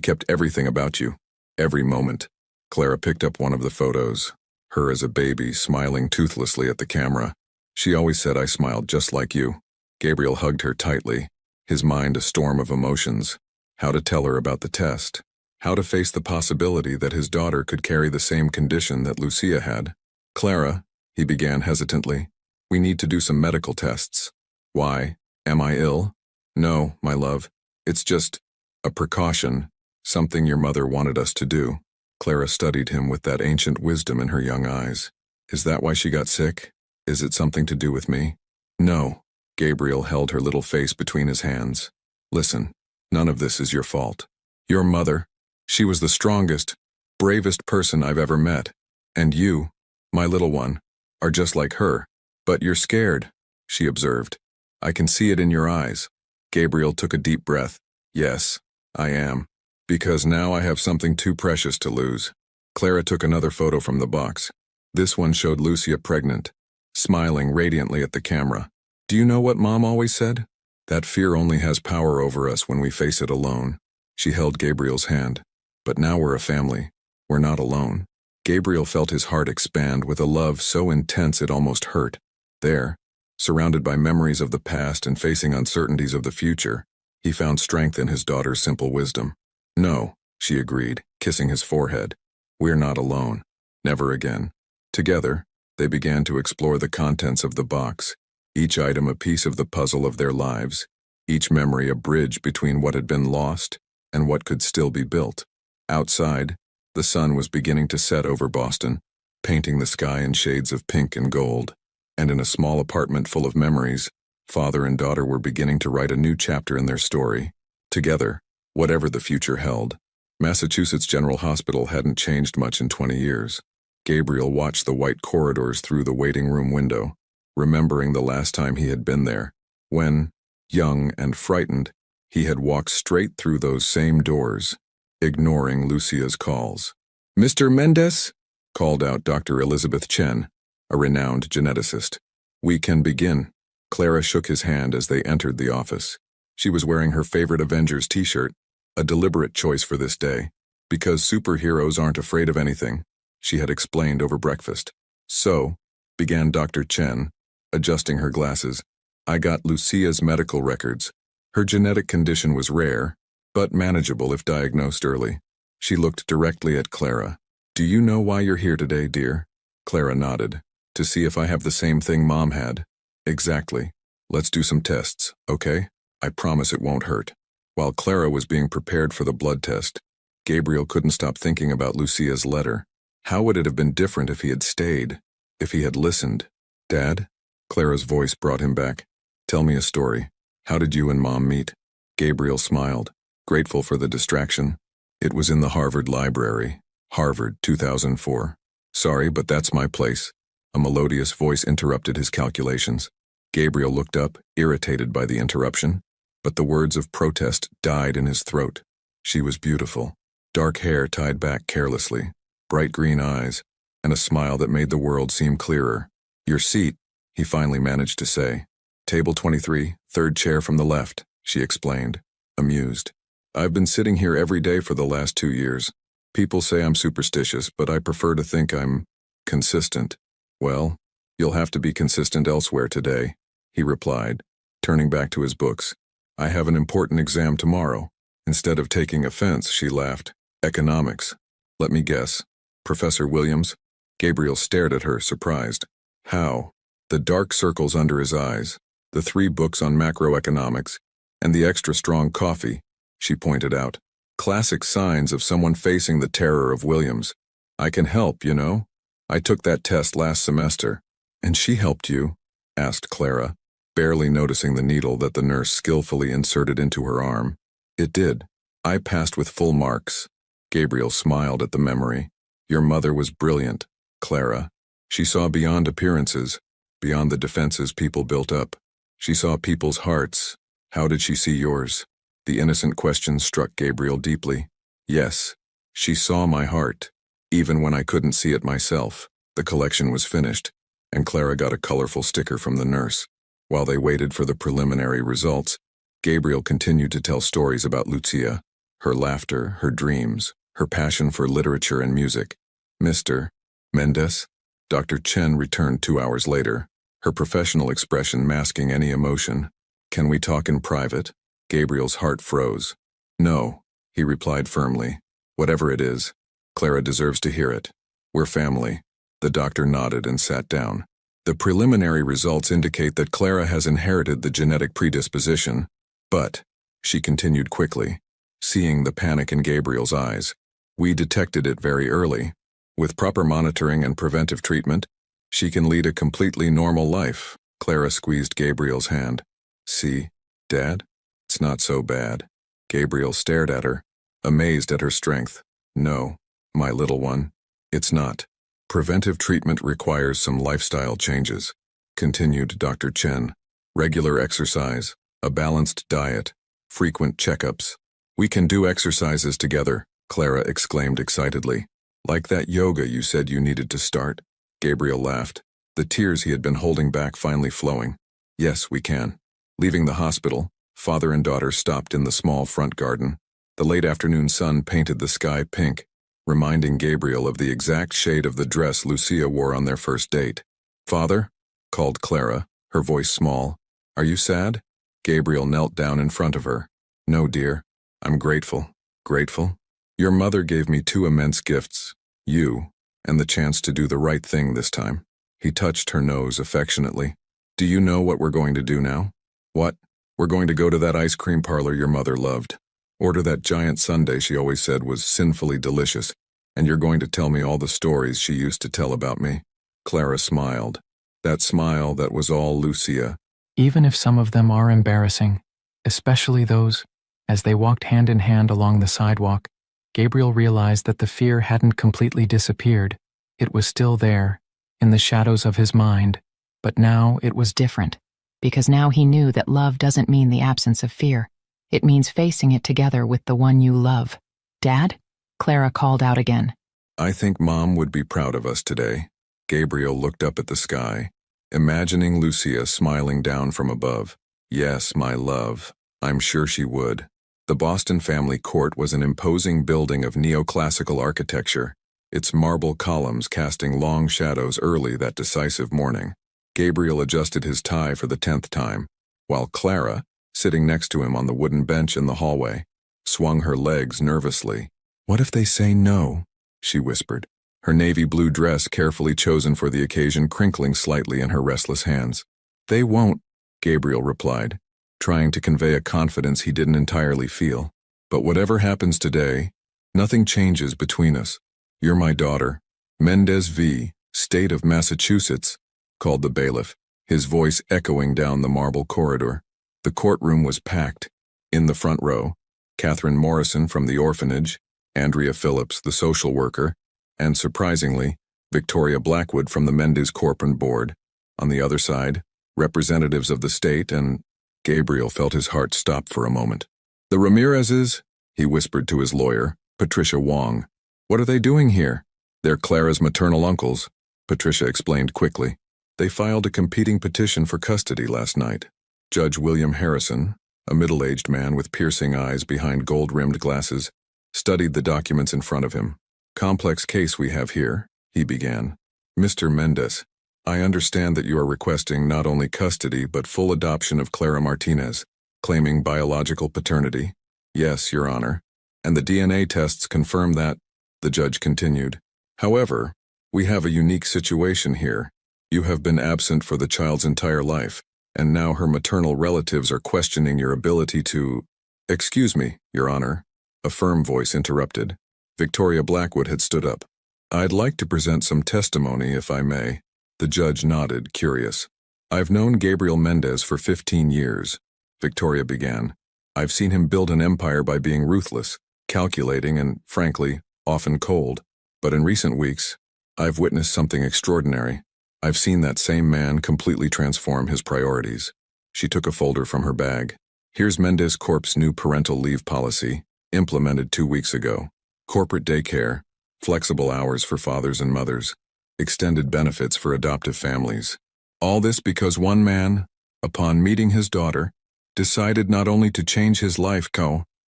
kept everything about you, every moment. Clara picked up one of the photos, her as a baby smiling toothlessly at the camera. She always said I smiled just like you. Gabriel hugged her tightly, his mind a storm of emotions. How to tell her about the test. How to face the possibility that his daughter could carry the same condition that Lucia had. Clara, he began hesitantly, we need to do some medical tests. Why? Am I ill? No, my love. It's just a precaution, something your mother wanted us to do. Clara studied him with that ancient wisdom in her young eyes. Is that why she got sick? Is it something to do with me? No. Gabriel held her little face between his hands. Listen, none of this is your fault. Your mother, she was the strongest, bravest person I've ever met. And you, my little one, are just like her. But you're scared, she observed. I can see it in your eyes. Gabriel took a deep breath. Yes, I am. Because now I have something too precious to lose. Clara took another photo from the box. This one showed Lucia pregnant, smiling radiantly at the camera. Do you know what Mom always said? That fear only has power over us when we face it alone. She held Gabriel's hand. But now we're a family. We're not alone. Gabriel felt his heart expand with a love so intense it almost hurt. There, surrounded by memories of the past and facing uncertainties of the future, he found strength in his daughter's simple wisdom. No, she agreed, kissing his forehead. We're not alone. Never again. Together, they began to explore the contents of the box, each item a piece of the puzzle of their lives, each memory a bridge between what had been lost and what could still be built. Outside, the sun was beginning to set over Boston, painting the sky in shades of pink and gold, and in a small apartment full of memories, father and daughter were beginning to write a new chapter in their story. Together, whatever the future held. Massachusetts General Hospital hadn't changed much in 20 years. Gabriel watched the white corridors through the waiting room window, remembering the last time he had been there, when, young and frightened, he had walked straight through those same doors, ignoring Lucia's calls. Mr. Mendez, called out Dr. Elizabeth Chen, a renowned geneticist. We can begin. Clara shook his hand as they entered the office. She was wearing her favorite Avengers t-shirt, a deliberate choice for this day. Because superheroes aren't afraid of anything, she had explained over breakfast. So, began Dr. Chen, adjusting her glasses, I got Lucia's medical records. Her genetic condition was rare, but manageable if diagnosed early. She looked directly at Clara. "Do you know why you're here today, dear?" Clara nodded. "To see if I have the same thing Mom had." "Exactly. Let's do some tests, okay? I promise it won't hurt." While Clara was being prepared for the blood test, Gabriel couldn't stop thinking about Lucia's letter. How would it have been different if he had stayed? If he had listened? "Dad?" Clara's voice brought him back. "Tell me a story. How did you and Mom meet?" Gabriel smiled, grateful for the distraction. "It was in the Harvard Library. Harvard, 2004. Sorry, but that's my place." A melodious voice interrupted his calculations. Gabriel looked up, irritated by the interruption, but the words of protest died in his throat. She was beautiful. Dark hair tied back carelessly, bright green eyes, and a smile that made the world seem clearer. "Your seat," he finally managed to say. "Table 23, third chair from the left," she explained, amused. "I've been sitting here every day for the last 2 years. People say I'm superstitious, but I prefer to think I'm consistent." "Well, you'll have to be consistent elsewhere today," he replied, turning back to his books. "I have an important exam tomorrow." Instead of taking offense, she laughed. "Economics. Let me guess. Professor Williams?" Gabriel stared at her, surprised. "How?" The dark circles under his eyes, the 3 books on macroeconomics, and the extra strong coffee, she pointed out. Classic signs of someone facing the terror of Williams. "I can help, you know. I took that test last semester." "And she helped you?" asked Clara, barely noticing the needle that the nurse skillfully inserted into her arm. "It did. I passed with full marks." Gabriel smiled at the memory. "Your mother was brilliant, Clara. She saw beyond appearances, beyond the defenses people built up. She saw people's hearts. How did she see yours?" The innocent question struck Gabriel deeply. "Yes, she saw my heart, even when I couldn't see it myself." The collection was finished, and Clara got a colorful sticker from the nurse. While they waited for the preliminary results, Gabriel continued to tell stories about Lucia, her laughter, her dreams, her passion for literature and music. "Mr. Mendes?" Dr. Chen returned 2 hours later, her professional expression masking any emotion. "Can we talk in private?" Gabriel's heart froze. "No," he replied firmly. "Whatever it is, Clara deserves to hear it. We're family." The doctor nodded and sat down. "The preliminary results indicate that Clara has inherited the genetic predisposition, but," she continued quickly, seeing the panic in Gabriel's eyes, "we detected it very early. With proper monitoring and preventive treatment, she can lead a completely normal life." Clara squeezed Gabriel's hand. "See, Dad? It's not so bad." Gabriel stared at her, amazed at her strength. "No, my little one, it's not. Preventive treatment requires some lifestyle changes," continued Dr. Chen. "Regular exercise, a balanced diet, frequent checkups." "We can do exercises together," Clara exclaimed excitedly. "Like that yoga you said you needed to start?" Gabriel laughed, the tears he had been holding back finally flowing. "Yes, we can." Leaving the hospital, father and daughter stopped in the small front garden. The late afternoon sun painted the sky pink, reminding Gabriel of the exact shade of the dress Lucia wore on their first date. "Father?" called Clara, her voice small. "Are you sad?" Gabriel knelt down in front of her. "No, dear. I'm grateful." "Grateful? Your mother gave me 2 immense gifts, you, and the chance to do the right thing this time." He touched her nose affectionately. "Do you know what we're going to do now?" "What?" "We're going to go to that ice cream parlor your mother loved. Order that giant sundae she always said was sinfully delicious, and you're going to tell me all the stories she used to tell about me." Clara smiled. That smile that was all Lucia. "Even if some of them are embarrassing, especially those." As they walked hand in hand along the sidewalk, Gabriel realized that the fear hadn't completely disappeared. It was still there, in the shadows of his mind, but now it was different, because now he knew that love doesn't mean the absence of fear. It means facing it together with the one you love. "Dad?" Clara called out again. "I think Mom would be proud of us today." Gabriel looked up at the sky, imagining Lucia smiling down from above. "Yes, my love, I'm sure she would." The Boston family court was an imposing building of neoclassical architecture, its marble columns casting long shadows early that decisive morning. Gabriel adjusted his tie for the 10th time, while Clara, sitting next to him on the wooden bench in the hallway, swung her legs nervously. "What if they say no?" she whispered, her navy blue dress carefully chosen for the occasion crinkling slightly in her restless hands. "They won't," Gabriel replied, trying to convey a confidence he didn't entirely feel. "But whatever happens today, nothing changes between us. You're my daughter." "Mendez v. State of Massachusetts," called the bailiff, his voice echoing down the marble corridor. The courtroom was packed. In the front row, Catherine Morrison from the Orphanage, Andrea Phillips, the social worker, and surprisingly, Victoria Blackwood from the Mendez Corporate Board. On the other side, representatives of the state, and Gabriel felt his heart stop for a moment. "The Ramirezes," he whispered to his lawyer, Patricia Wong. "What are they doing here?" "They're Clara's maternal uncles," Patricia explained quickly. "They filed a competing petition for custody last night." Judge William Harrison, a middle-aged man with piercing eyes behind gold-rimmed glasses, studied the documents in front of him. "Complex case we have here," he began. "Mr. Mendez, I understand that you are requesting not only custody but full adoption of Clara Martinez, claiming biological paternity." "Yes, Your Honor. And the DNA tests confirm that," the judge continued. "However, we have a unique situation here. You have been absent for the child's entire life, and now her maternal relatives are questioning your ability to—" "Excuse me, Your Honor," a firm voice interrupted. Victoria Blackwood had stood up. "I'd like to present some testimony, if I may." The judge nodded, curious. "I've known Gabriel Mendez for 15 years, Victoria began. "I've seen him build an empire by being ruthless, calculating, and, frankly, often cold. But in recent weeks, I've witnessed something extraordinary. I've seen that same man completely transform his priorities." She took a folder from her bag. "Here's Mendez Corp's new parental leave policy, implemented 2 weeks ago. Corporate daycare, flexible hours for fathers and mothers, extended benefits for adoptive families. All this because one man, upon meeting his daughter, decided not only to change his life,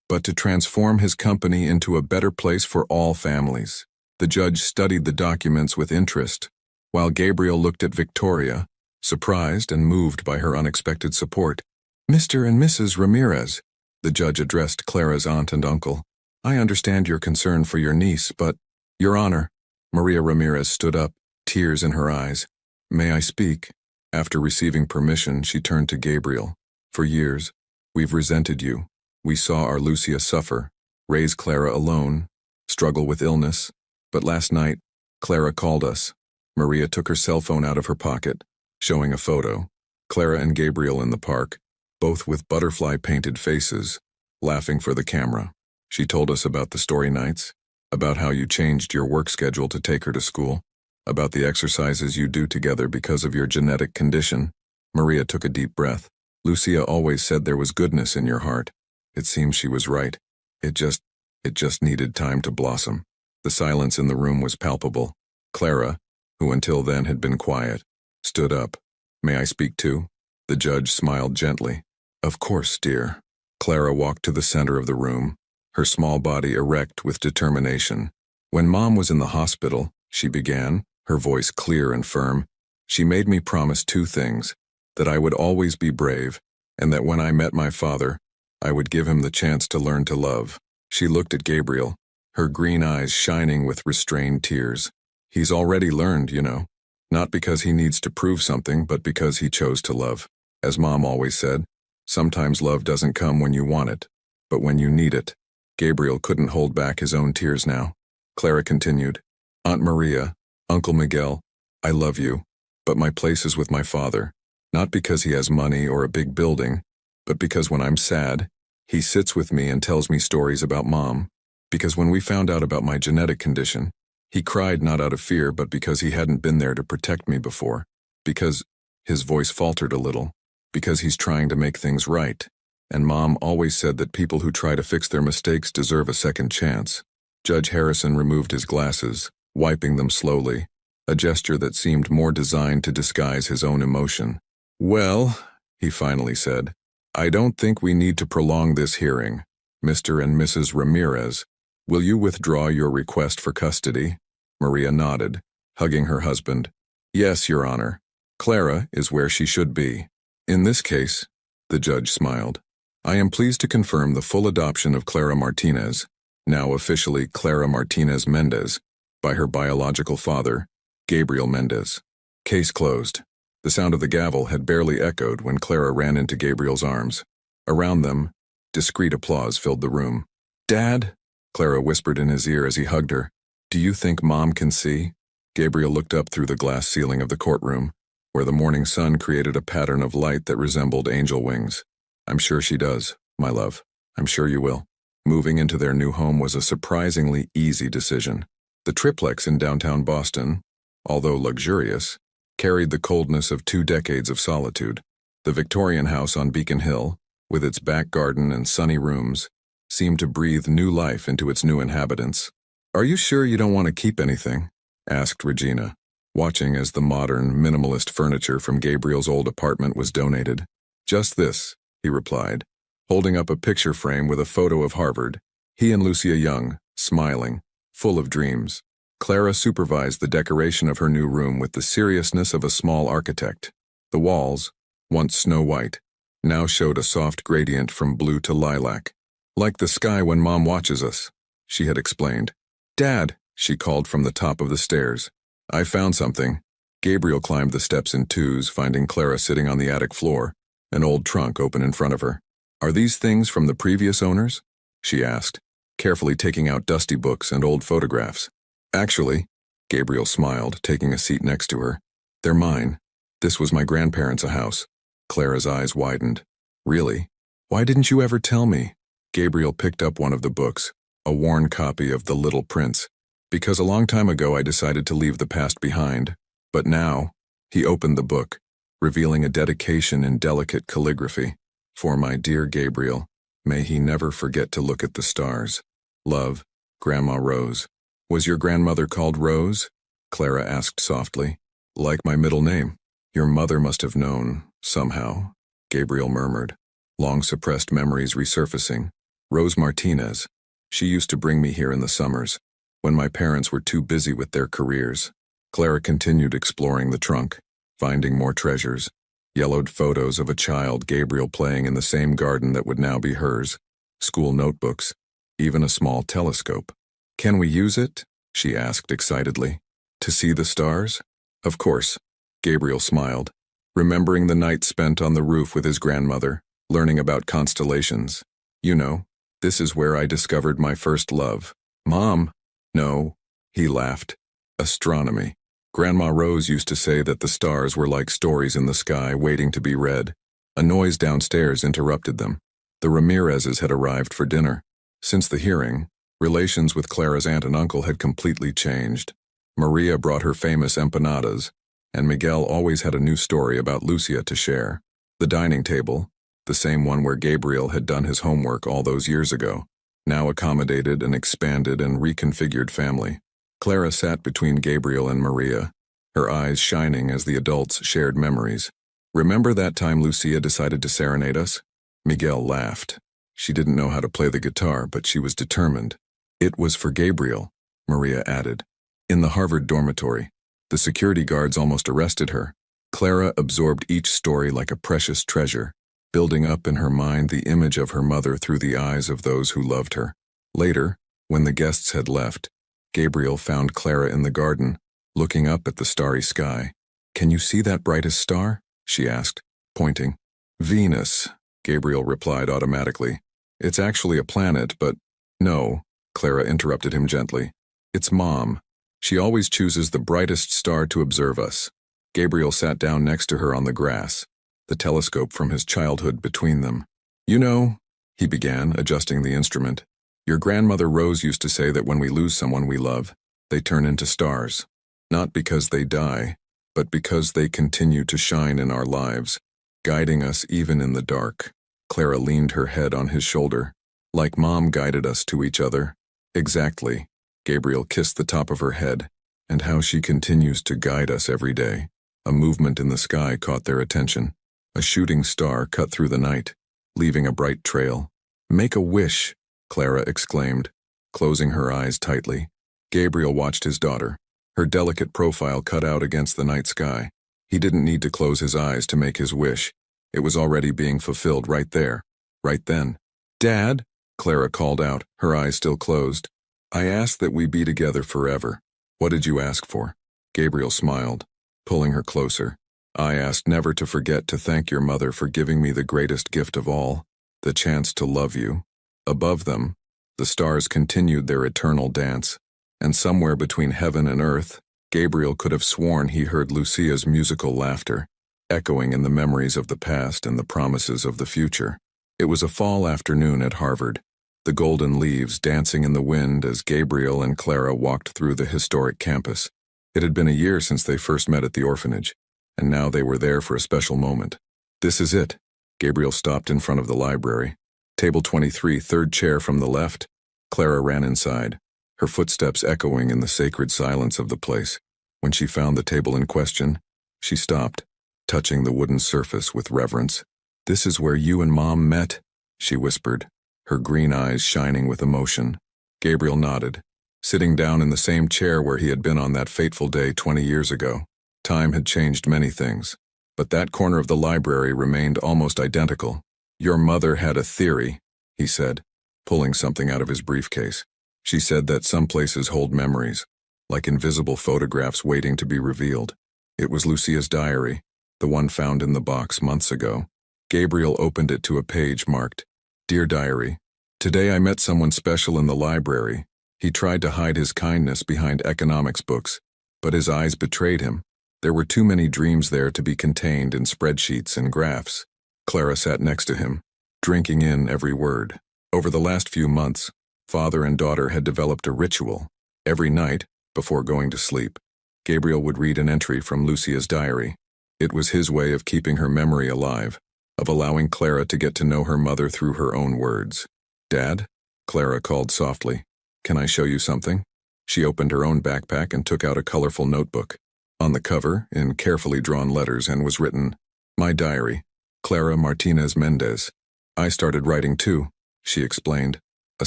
but to transform his company into a better place for all families." The judge studied the documents with interest, while Gabriel looked at Victoria, surprised and moved by her unexpected support. "Mr. and Mrs. Ramirez," the judge addressed Clara's aunt and uncle, "I understand your concern for your niece, but—" "Your Honor," Maria Ramirez stood up, tears in her eyes. "May I speak?" After receiving permission, she turned to Gabriel. "For years, we've resented you. We saw our Lucia suffer, raise Clara alone, struggle with illness. But last night, Clara called us." Maria took her cell phone out of her pocket, showing a photo. Clara and Gabriel in the park, both with butterfly-painted faces, laughing for the camera. She told us about the story nights, about how you changed your work schedule to take her to school, about the exercises you do together because of your genetic condition. Maria took a deep breath. "Lucia always said there was goodness in your heart. It seems she was right. It just needed time to blossom." The silence in the room was palpable. Clara, who until then had been quiet, stood up. "May I speak too?" The judge smiled gently. "Of course, dear." Clara walked to the center of the room, her small body erect with determination. "When Mom was in the hospital," she began, her voice clear and firm, "she made me promise 2 things, that I would always be brave, and that when I met my father, I would give him the chance to learn to love." She looked at Gabriel, her green eyes shining with restrained tears. "He's already learned, you know. Not because he needs to prove something, but because he chose to love. As Mom always said, sometimes love doesn't come when you want it, but when you need it." Gabriel couldn't hold back his own tears now. Clara continued, "Aunt Maria, Uncle Miguel, I love you, but my place is with my father. Not because he has money or a big building, but because when I'm sad, he sits with me and tells me stories about Mom. Because when we found out about my genetic condition, he cried not out of fear but because he hadn't been there to protect me before. Because," his voice faltered a little, "because he's trying to make things right. And Mom always said that people who try to fix their mistakes deserve a second chance." Judge Harrison removed his glasses, wiping them slowly, a gesture that seemed more designed to disguise his own emotion. "Well," he finally said, "I don't think we need to prolong this hearing. Mr. and Mrs. Ramirez, will you withdraw your request for custody?" Maria nodded, hugging her husband. "Yes, Your Honor. Clara is where she should be." "In this case," the judge smiled, I am pleased to confirm the full adoption of Clara Martinez, now officially Clara Martinez Mendez, by her biological father, Gabriel Mendez. Case closed. The sound of the gavel had barely echoed when Clara ran into Gabriel's arms. Around them, discreet applause filled the room. "Dad," Clara whispered in his ear as he hugged her, "do you think Mom can see?" Gabriel looked up through the glass ceiling of the courtroom, where the morning sun created a pattern of light that resembled angel wings. "I'm sure she does, my love. I'm sure you will." Moving into their new home was a surprisingly easy decision. The triplex in downtown Boston, although luxurious, carried the coldness of 2 decades of solitude. The Victorian house on Beacon Hill, with its back garden and sunny rooms, seemed to breathe new life into its new inhabitants. "Are you sure you don't want to keep anything?" asked Regina, watching as the modern, minimalist furniture from Gabriel's old apartment was donated. "Just this," he replied, holding up a picture frame with a photo of Harvard, he and Lucia Young, smiling, full of dreams. Clara supervised the decoration of her new room with the seriousness of a small architect. The walls, once snow-white, now showed a soft gradient from blue to lilac. "Like the sky when Mom watches us," she had explained. "Dad," she called from the top of the stairs. "I found something." Gabriel climbed the steps in twos, finding Clara sitting on the attic floor, an old trunk open in front of her. "Are these things from the previous owners?" she asked, carefully taking out dusty books and old photographs. "Actually," Gabriel smiled, taking a seat next to her, "they're mine. This was my grandparents' house." Clara's eyes widened. "Really? Why didn't you ever tell me?" Gabriel picked up one of the books, a worn copy of The Little Prince. "Because a long time ago I decided to leave the past behind. But now," he opened the book, revealing a dedication in delicate calligraphy. "For my dear Gabriel, may he never forget to look at the stars. Love, Grandma Rose." "Was your grandmother called Rose?" Clara asked softly. "Like my middle name. Your mother must have known, somehow," Gabriel murmured, long-suppressed memories resurfacing. "Rose Martinez. She used to bring me here in the summers, when my parents were too busy with their careers." Clara continued exploring the trunk, finding more treasures. Yellowed photos of a child Gabriel playing in the same garden that would now be hers, school notebooks, even a small telescope. "Can we use it?" she asked excitedly. "To see the stars?" "Of course," Gabriel smiled, remembering the night spent on the roof with his grandmother, learning about constellations. "You know, this is where I discovered my first love." "Mom!" "No," he laughed. "Astronomy. Grandma Rose used to say that the stars were like stories in the sky waiting to be read." A noise downstairs interrupted them. The Ramirezes had arrived for dinner. Since the hearing, relations with Clara's aunt and uncle had completely changed. Maria brought her famous empanadas, and Miguel always had a new story about Lucia to share. The dining table, the same one where Gabriel had done his homework all those years ago, now accommodated an expanded and reconfigured family. Clara sat between Gabriel and Maria, her eyes shining as the adults shared memories. "Remember that time Lucia decided to serenade us?" Miguel laughed. She didn't know how to play the guitar, but she was determined. "It was for Gabriel," Maria added. "In the Harvard dormitory. The security guards almost arrested her." Clara absorbed each story like a precious treasure, building up in her mind the image of her mother through the eyes of those who loved her. Later, when the guests had left, Gabriel found Clara in the garden, looking up at the starry sky. "Can you see that brightest star?" she asked, pointing. "Venus," Gabriel replied automatically. "It's actually a planet, but—" "No," Clara interrupted him gently. "It's Mom. She always chooses the brightest star to observe us." Gabriel sat down next to her on the grass, the telescope from his childhood between them. "You know," he began, adjusting the instrument, "your grandmother Rose used to say that when we lose someone we love, they turn into stars. Not because they die, but because they continue to shine in our lives, guiding us even in the dark." Clara leaned her head on his shoulder. "Like Mom guided us to each other." "Exactly." Gabriel kissed the top of her head. "And how she continues to guide us every day." A movement in the sky caught their attention. A shooting star cut through the night, leaving a bright trail. "Make a wish," Clara exclaimed, closing her eyes tightly. Gabriel watched his daughter, her delicate profile cut out against the night sky. He didn't need to close his eyes to make his wish. It was already being fulfilled right there, Right then, "Dad," Clara called out, her eyes still closed. "I asked that we be together forever." "What did you ask for?" Gabriel smiled, pulling her closer. "I asked never to forget to thank your mother for giving me the greatest gift of all, the chance to love you." Above them, the stars continued their eternal dance, and somewhere between heaven and earth, Gabriel could have sworn he heard Lucia's musical laughter, echoing in the memories of the past and the promises of the future. It was a fall afternoon at Harvard, the golden leaves dancing in the wind as Gabriel and Clara walked through the historic campus. It had been a year since they first met at the orphanage, and now they were there for a special moment. "This is it." Gabriel stopped in front of the library. "Table 23, third chair from the left." Clara ran inside, her footsteps echoing in the sacred silence of the place. When she found the table in question, she stopped, touching the wooden surface with reverence. "This is where you and Mom met," she whispered, her green eyes shining with emotion. Gabriel nodded, sitting down in the same chair where he had been on that fateful day 20 years ago. Time had changed many things, but that corner of the library remained almost identical. "Your mother had a theory," he said, pulling something out of his briefcase. "She said that some places hold memories, like invisible photographs waiting to be revealed." It was Lucia's diary, the one found in the box months ago. Gabriel opened it to a page marked, "Dear Diary, today I met someone special in the library. He tried to hide his kindness behind economics books, but his eyes betrayed him. There were too many dreams there to be contained in spreadsheets and graphs." Clara sat next to him, drinking in every word. Over the last few months, father and daughter had developed a ritual. Every night, before going to sleep, Gabriel would read an entry from Lucia's diary. It was his way of keeping her memory alive, of allowing Clara to get to know her mother through her own words. "Dad?" Clara called softly. "Can I show you something?" She opened her own backpack and took out a colorful notebook. On the cover, in carefully drawn letters, and was written, "My diary, Clara Martinez Mendez." "I started writing too," she explained, a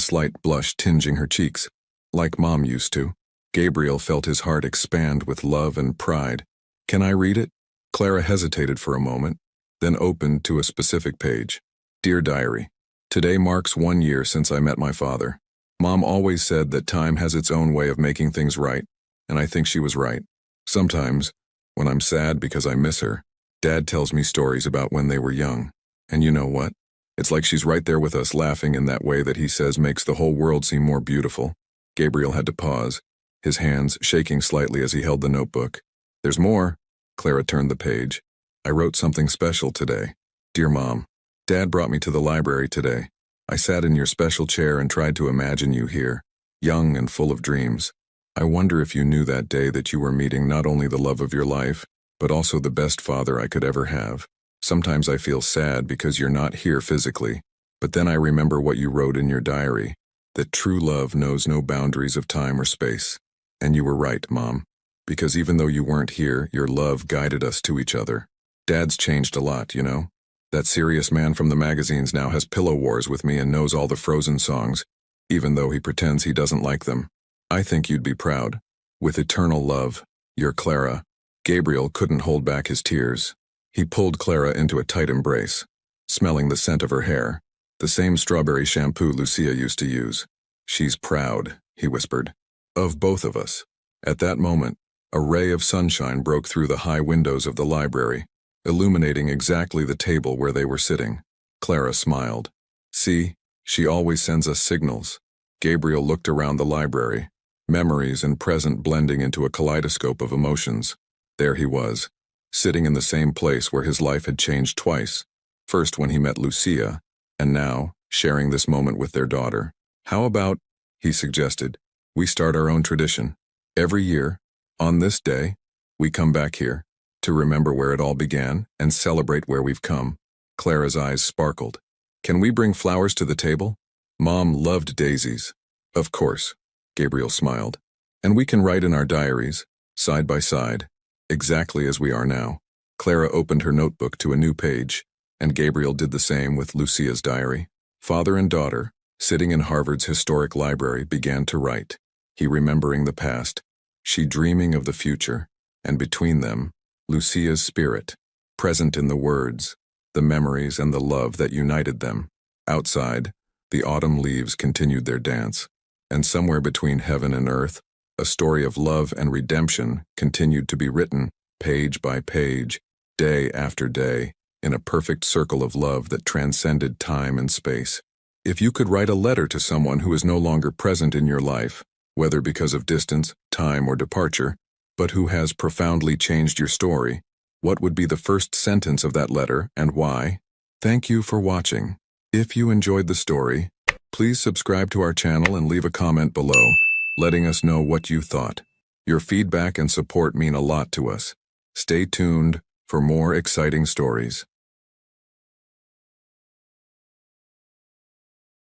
slight blush tinging her cheeks. "Like Mom used to." Gabriel felt his heart expand with love and pride. "Can I read it?" Clara hesitated for a moment, then opened to a specific page. "Dear Diary, today marks 1 year since I met my father. Mom always said that time has its own way of making things right, and I think she was right. Sometimes, when I'm sad because I miss her, Dad tells me stories about when they were young. And you know what? It's like she's right there with us, laughing in that way that he says makes the whole world seem more beautiful." Gabriel had to pause, his hands shaking slightly as he held the notebook. "There's more." Clara turned the page. "I wrote something special today. Dear Mom, Dad brought me to the library today. I sat in your special chair and tried to imagine you here, young and full of dreams. I wonder if you knew that day that you were meeting not only the love of your life, but also the best father I could ever have. Sometimes I feel sad because you're not here physically, but then I remember what you wrote in your diary, that true love knows no boundaries of time or space. And you were right, Mom, because even though you weren't here, your love guided us to each other. Dad's changed a lot, you know? That serious man from the magazines now has pillow wars with me and knows all the Frozen songs, even though he pretends he doesn't like them. I think you'd be proud. With eternal love, your Clara." Gabriel couldn't hold back his tears. He pulled Clara into a tight embrace, smelling the scent of her hair, the same strawberry shampoo Lucia used to use. "She's proud," he whispered, "of both of us." At that moment, a ray of sunshine broke through the high windows of the library, illuminating exactly the table where they were sitting. Clara smiled. "See, she always sends us signals." Gabriel looked around the library, memories and present blending into a kaleidoscope of emotions. There he was, sitting in the same place where his life had changed twice, first when he met Lucia, and now, sharing this moment with their daughter. "How about," he suggested, "we start our own tradition? Every year, on this day, we come back here, to remember where it all began and celebrate where we've come." Clara's eyes sparkled. "Can we bring flowers to the table? Mom loved daisies." "Of course," Gabriel smiled. "And we can write in our diaries, side by side, exactly as we are now." Clara opened her notebook to a new page, and Gabriel did the same with Lucia's diary. Father and daughter, sitting in Harvard's historic library, began to write. He remembering the past, she dreaming of the future, and between them, Lucia's spirit, present in the words, the memories and the love that united them. Outside, the autumn leaves continued their dance, and somewhere between heaven and earth, a story of love and redemption continued to be written, page by page, day after day, in a perfect circle of love that transcended time and space. If you could write a letter to someone who is no longer present in your life, whether because of distance, time, or departure, but who has profoundly changed your story, what would be the first sentence of that letter and why? Thank you for watching. If you enjoyed the story, please subscribe to our channel and leave a comment below, letting us know what you thought. Your feedback and support mean a lot to us. Stay tuned for more exciting stories.